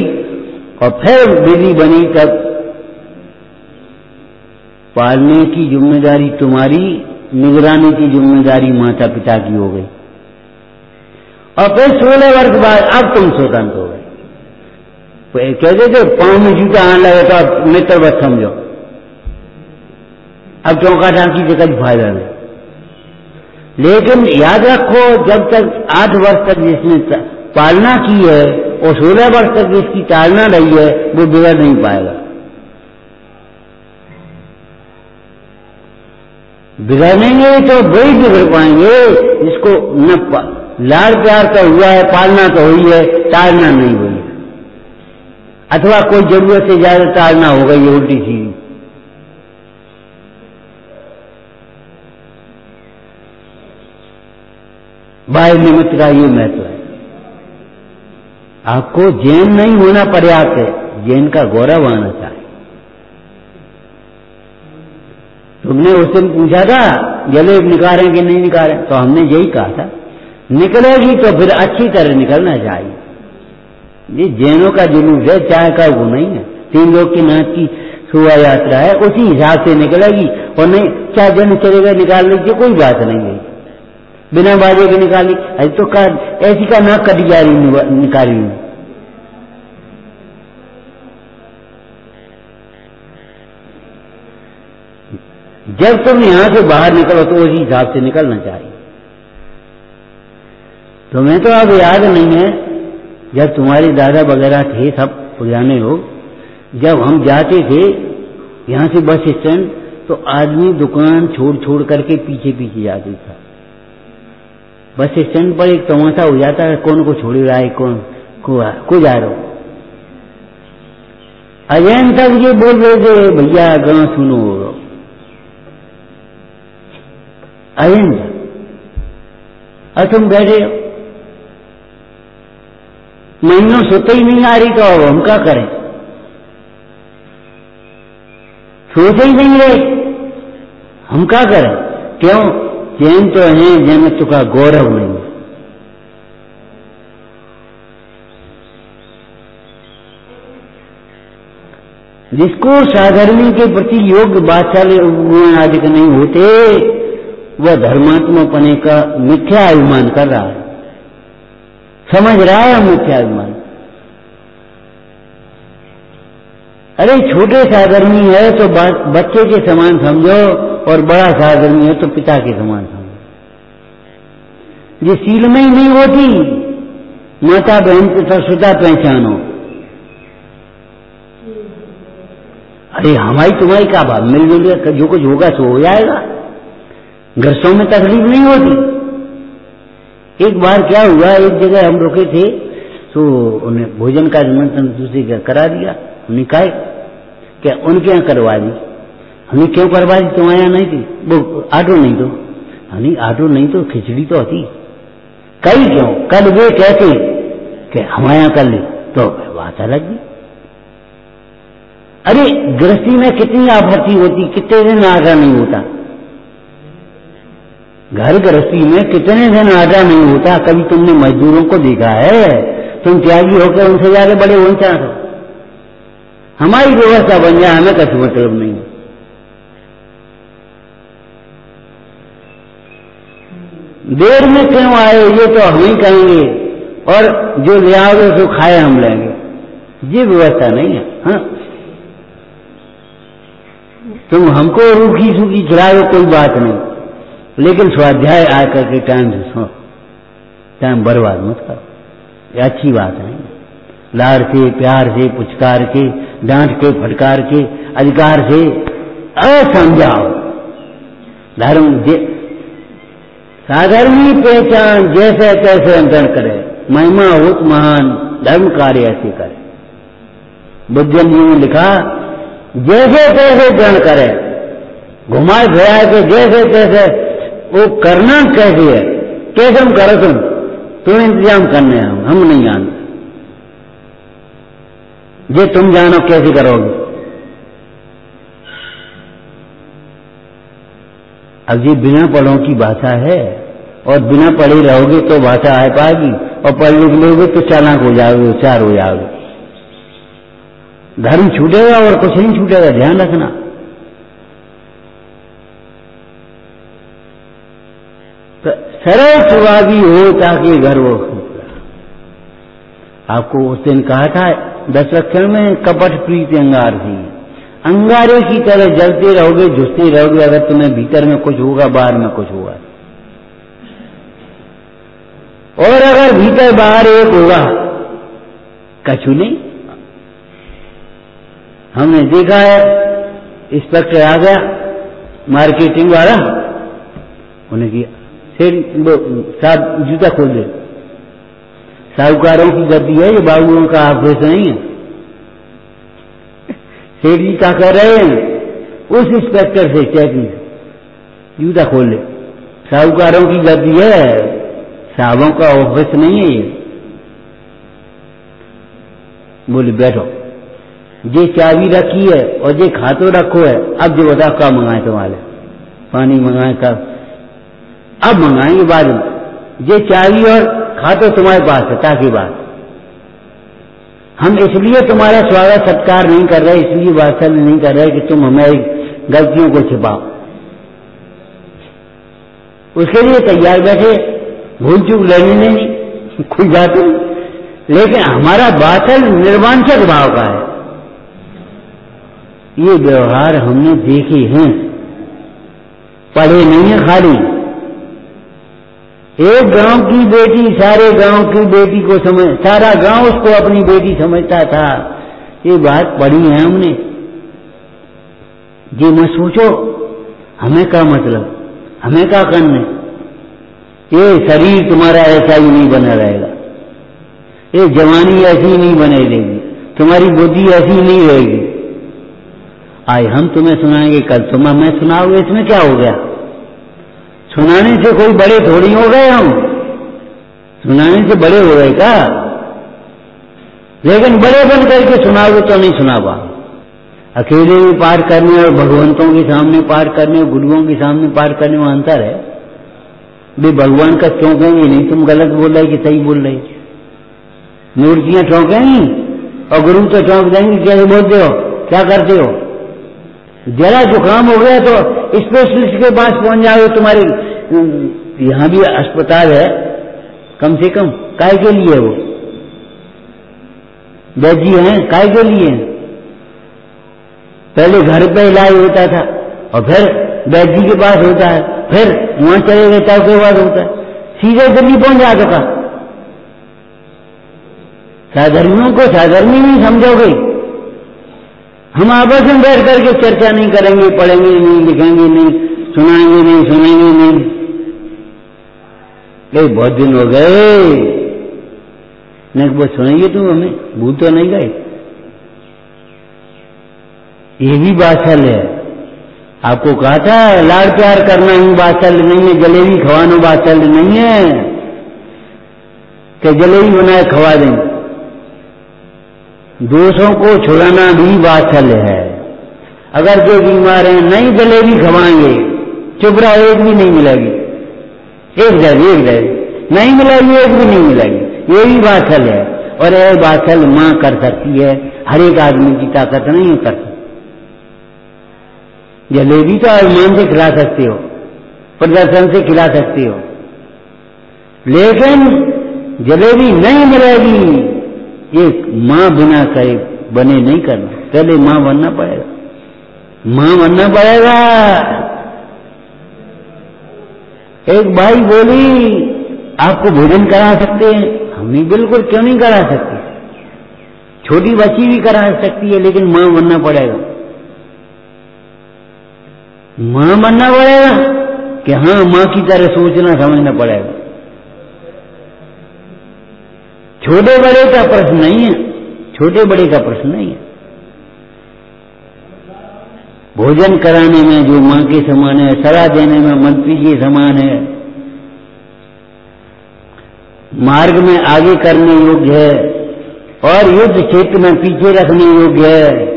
और फिर विधि बनी तब पालने की जिम्मेदारी तुम्हारी, निगरानी की जिम्मेदारी माता पिता की हो गई। और फिर 16 वर्ष बाद अब तुम स्वतंत्र हो गए। कहते थे पांव में जूता आने लगे तो अब मित्र बस समझो, अब चौका टांकी से कभी फायदा नहीं। लेकिन याद रखो, जब तक 8 वर्ष तक जिसने पालना की है और 16 वर्ष तक जिसकी टालना रही है, वो बिगड़ नहीं पाएगा। बिगड़ेंगे तो वही बिगड़ पाएंगे जिसको न लाड़ प्यार तो हुआ है, पालना तो हुई है, टालना नहीं हुई है, अथवा कोई जरूरत से ज्यादा टालना हो गई है उल्टी सीधी। बाह्य निमित्त का ये महत्व है। आपको जैन नहीं होना पर्याप्त है, जैन का गौरव आना चाहिए। तुमने उस दिन पूछा था जलेब निकालें कि नहीं निकालें, तो हमने यही कहा था निकलेगी तो फिर अच्छी तरह निकलना चाहिए। ये जैनों का जुलूस है, चाय का वो नहीं है। 3 लोग की नाथ की शोभा यात्रा है, उसी हिसाब से निकलेगी। और नहीं 4 जन चलेगा निकाल लीजिए, कोई बात नहीं है, बिना बाजे के निकाली। अरे तो ऐसी का नाक कटी जा रही निकाली। जब तुम यहां से बाहर निकलो तो उसी हिसाब से निकलना चाहिए। तुम्हें तो अब याद नहीं है, जब तुम्हारे दादा वगैरह थे सब पुराने लोग, जब हम जाते थे यहां से बस स्टैंड, तो आदमी दुकान छोड़ छोड़ करके पीछे पीछे जाते था। बस स्टैंड पर एक तमाशा हो जाता है, कौन को छोड़ रहा है, कौन को जा रहा हो। अजैन तक ये बोल रहे थे भैया गाँव सुनो, अजैन तक। और तुम बैठे महीनों सोते ही नहीं आ रही, तो अब हम क्या करें? सोते ही नहीं रहे, हम क्या करें? क्यों? जैन तो हैं, जैनत्व का गौरव नहीं। जिसको साधर्मी के प्रति योग्य बादशाह आदि नहीं होते, वह धर्मात्मा पने का मिथ्या अभिमान कर रहा है, समझ रहा है मिथ्या अभिमान। अरे छोटे साधर्मी है तो बच्चे के समान समझो, और बड़ा साधर्मी है तो पिता के समान समझो। ये सील में ही नहीं होती, माता बहन तथा सुधा पहचानो। अरे हमारी तुम्हारी क्या बात, मिलजुल जो कुछ होगा सो हो जाएगा, घरसों में तकलीफ नहीं होती। एक बार क्या हुआ, एक जगह हम रुके थे तो उन्हें भोजन का निमंत्रण दूसरी जगह करा दिया। हमने कहा क्या उनके यहाँ करवा दी। हमने क्यों करवा दी, तुम्हारे यहाँ नहीं थी? वो आटो नहीं तो, हमने आटो नहीं तो खिचड़ी तो होती। कई क्यों, कल वे कहते कि हमारे यहाँ कर ले, तो बात अलग थी। अरे गृहस्थी में कितनी आपत्ति होती, कितने दिन आटा नहीं होता, घर गृहस्थी में कितने दिन आटा नहीं होता। कभी तुमने मजदूरों को देखा है? तुम त्यागी होकर उनसे ज्यादा बड़े होना चाहते हो। हमारी व्यवस्था बन जाए, हमें कभी मतलब नहीं। देर में क्यों आए ये तो हम ही कहेंगे, और जो ले आओगे उसको खाए हम लेंगे, ये व्यवस्था नहीं है। हाँ, तुम हमको रूखी सूखी खिलाओ कोई बात नहीं, लेकिन स्वाध्याय आकर के टाइम से सो, टाइम बर्बाद मत करो, ये अच्छी बात नहीं। लाड़ से, प्यार से, पुचकार के, डांट के, फटकार के, अधिकार से समझाओ। धर्म साधर्मी पहचान जैसे तैसे अंतर करे, महिमा होत महान धर्म कार्य ऐसे करे। बुद्धन जी ने लिखा जैसे तैसे ग्रहण करे, घुमाए फिरा के जैसे तैसे वो करना कैसे है, कैसे हम करो, तुम इंतजाम करने हम नहीं जानते। ये तुम जानो कैसे करोगे। अब ये बिना पढ़ों की भाषा है, और बिना पढ़े रहोगे तो भाषा आ पाएगी, और पढ़ लिख लोगे तो चालाक हो जाओगे, होशियार हो जाओगे। धर्म छूटेगा और कुछ नहीं छूटेगा, ध्यान रखना। तो सरल स्वभावी हो ताकि घर वो। आपको उस दिन कहा था 10 लक्षण में कपट प्रीति अंगार थी। अंगारे की तरह जलते रहोगे, झुसते रहोगे, अगर तुम्हें भीतर में कुछ होगा बाहर में कुछ होगा। और अगर भीतर बाहर एक होगा, कछु नहीं। हमने देखा है, इंस्पेक्टर आ गया मार्केटिंग वाला, उन्हें किया साहब जूता खोल दे। साहूकारों की गद्दी है, ये बाबुओं का ऑफिस नहीं है। सेठ जी क्या कह रहे हैं, उस इंस्पेक्टर से चेकिंग जूता खोल ले, साहूकारों की गद्दी है, साहबों का ऑफिस नहीं है ये। बोले बैठो, ये चाबी रखी है और ये खातो रखो है, अब जो बताओ क्या मंगाए तुम्हारे, पानी मंगाए कब, अब मंगाएंगे बाद में, ये चाबी और खातो तुम्हारे पास है, ताकि बात हम इसलिए तुम्हारा स्वागत सत्कार नहीं कर रहे, इसलिए वात्सल्य नहीं कर रहे कि तुम हमारी गलतियों को छिपाओ, उसके लिए तैयार बैठे, भूल चूक लेनी नहीं, कोई बात नहीं, लेकिन हमारा वात्सल्य निर्वांछक भाव का है। ये व्यवहार हमने देखे हैं, पढ़े नहीं है खाली। एक गांव की बेटी सारे गांव की बेटी को समझ, सारा गांव उसको अपनी बेटी समझता था, ये बात पढ़ी है हमने। ये मत सोचो हमें क्या मतलब, हमें क्या करने, ये शरीर तुम्हारा ऐसा ही नहीं बना रहेगा, ये जवानी ऐसी नहीं बनाई रहेगी, तुम्हारी बुद्धि ऐसी नहीं रहेगी। आज हम तुम्हें सुनाएंगे, कल तुम्हें मैं सुनाओगे, इसमें क्या हो गया? सुनाने से कोई बड़े थोड़ी हो गए हम, सुनाने से बड़े हो गए क्या? लेकिन बड़े बन करके सुनाओगे तो नहीं सुना पा। अकेले भी पाठ करने और भगवंतों के सामने पाठ करने और गुरुओं के सामने पाठ करने में अंतर है। वे भगवान का चौंकेंगे नहीं तुम गलत बोल रहे कि सही बोल रहे, मूर्तियां चौंकेंगी और गुरु तो चौंक देंगे, कैसे बोलते हो, क्या करते हो। जरा जुकाम हो गया तो स्पेशलिस्ट के पास पहुंच जाओ, तुम्हारे यहां भी अस्पताल है कम से कम, काय के लिए वो वैद्य हैं, काय के लिए। पहले घर पे इलाज होता था और फिर वैद्य के पास होता है, फिर वहां चले गए तब के बाद होता है, सीधे दिल्ली पहुंच जाता था। साधर्मियों को साधर्मी नहीं समझोगे, हम आपस में बैठ करके चर्चा नहीं करेंगे, पढ़ेंगे नहीं, लिखेंगे नहीं, सुनाएंगे नहीं, सुनेंगे नहीं। बहुत दिन हो गए नहीं, वो सुनेंगे तुम हमें, भूल तो नहीं गए। ये भी वात्सल्य है। आपको कहा था लाड़ प्यार करना ही वात्सल्य नहीं है, जलेबी खवाना वात्सल्य नहीं है कि जलेबी बनाए खवा देंगे। दोषों को छुड़ाना भी वात्सल्य है। अगर कोई बीमार है, नहीं जलेबी खवाएंगे, चुप रहा, एक भी नहीं मिलेगी, एक नहीं मिलेगी, एक भी नहीं मिलेगी, ये भी वात्सल्य है। और यह वात्सल्य मां कर सकती है, हर एक आदमी की ताकत नहीं कर सकती। जलेबी तो अभिमान से खिला सकते हो, प्रदर्शन से खिला सकते हो, लेकिन जलेबी नहीं मिलेगी, ये मां बिना करे बने नहीं करना, पहले मां बनना पड़ेगा, मां बनना पड़ेगा। एक भाई बोली आपको भोजन करा सकते हैं, हम बिल्कुल क्यों नहीं करा सकते, छोटी बच्ची भी करा सकती है, लेकिन मां बनना पड़ेगा, मां बनना पड़ेगा कि हाँ मां की तरह सोचना समझना पड़ेगा। छोटे बड़े का प्रश्न नहीं है, छोटे बड़े का प्रश्न नहीं है। भोजन कराने में जो मां के समान है, सलाह देने में मंत्री के समान है, मार्ग में आगे करने योग्य है और युद्ध क्षेत्र में पीछे रखने योग्य है,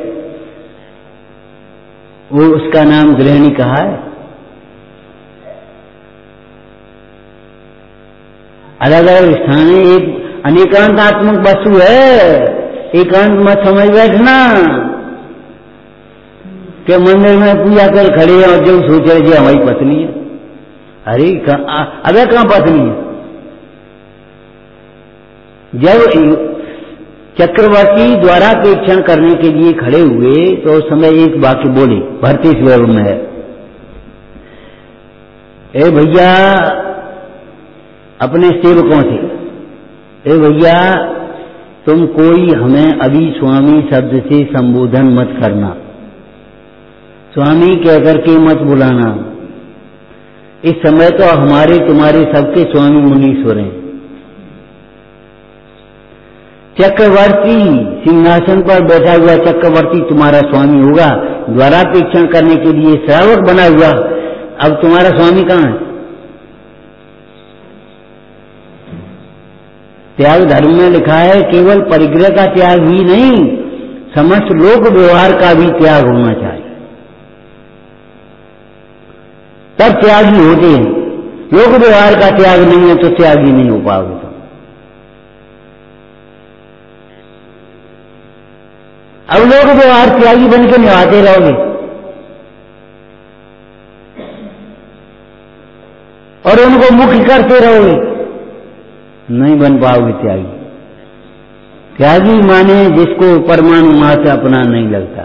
वो उसका नाम गृहिणी कहा है। अलग अलग स्थान है, एक अनेकांतात्मक वस्तु है, एकांत मत समझ बैठना कि मंदिर में पूजा कर खड़े हैं और जो सोच रहे थे हमारी पत्नी है। अरे अबे कहां पत्नी है? जब चक्रवर्ती द्वारा पेक्षण करने के लिए खड़े हुए तो उस समय एक वाक्य बोले, भरतेश्वर में है, ए भैया अपने सेवकों से, ए भैया तुम कोई हमें अभी स्वामी शब्द से संबोधन मत करना, स्वामी कहकर के मत बुलाना, इस समय तो हमारे तुम्हारे सबके स्वामी मुनीश्वर हैं। चक्रवर्ती सिंहासन पर बैठा हुआ चक्रवर्ती तुम्हारा स्वामी होगा, द्वारापेक्षण करने के लिए श्रावक बना हुआ, अब तुम्हारा स्वामी कहां है? त्याग धर्म में लिखा है केवल परिग्रह का त्याग ही नहीं, समस्त लोक व्यवहार का भी त्याग होना चाहिए, तब त्यागी होते हैं। लोक व्यवहार का त्याग नहीं है तो त्यागी नहीं हो पाओगे तुम। अब लोक व्यवहार त्यागी बन के निभाते रहोगे और उनको मुख्य करते रहोगे, नहीं बन पाओगे त्यागी। त्यागी माने जिसको परमाणु मात्र अपना नहीं लगता।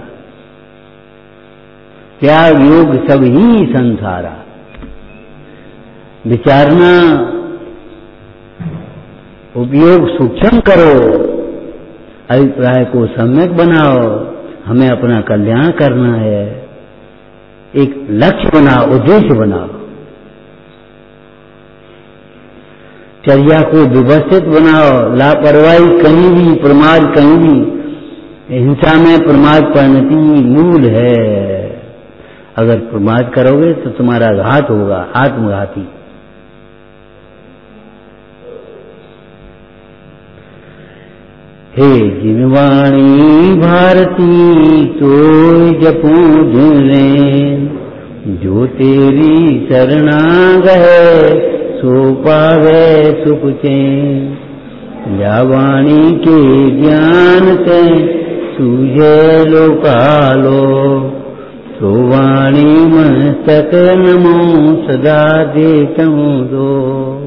त्याग योग सब ही संसारा। विचारना, उपयोग सूक्ष्म करो, अभिप्राय को सम्यक बनाओ, हमें अपना कल्याण करना है, एक लक्ष्य बनाओ, उद्देश्य बनाओ, चर्या को व्यवस्थित बनाओ, लापरवाही कहीं भी, प्रमाद कहीं भी, हिंसा में प्रमाद परिणति मूल है। अगर प्रमाद करोगे तो तुम्हारा घात होगा, आत्मघाती। हे जिनवाणी भारती तो जपू जुले, जो तेरी शरणा गए सो पावे सुख चैन। जावाणी के ज्ञान से सूझे लोकालो, सो वाणी मस्तक नमो सदा देतहूँ दो।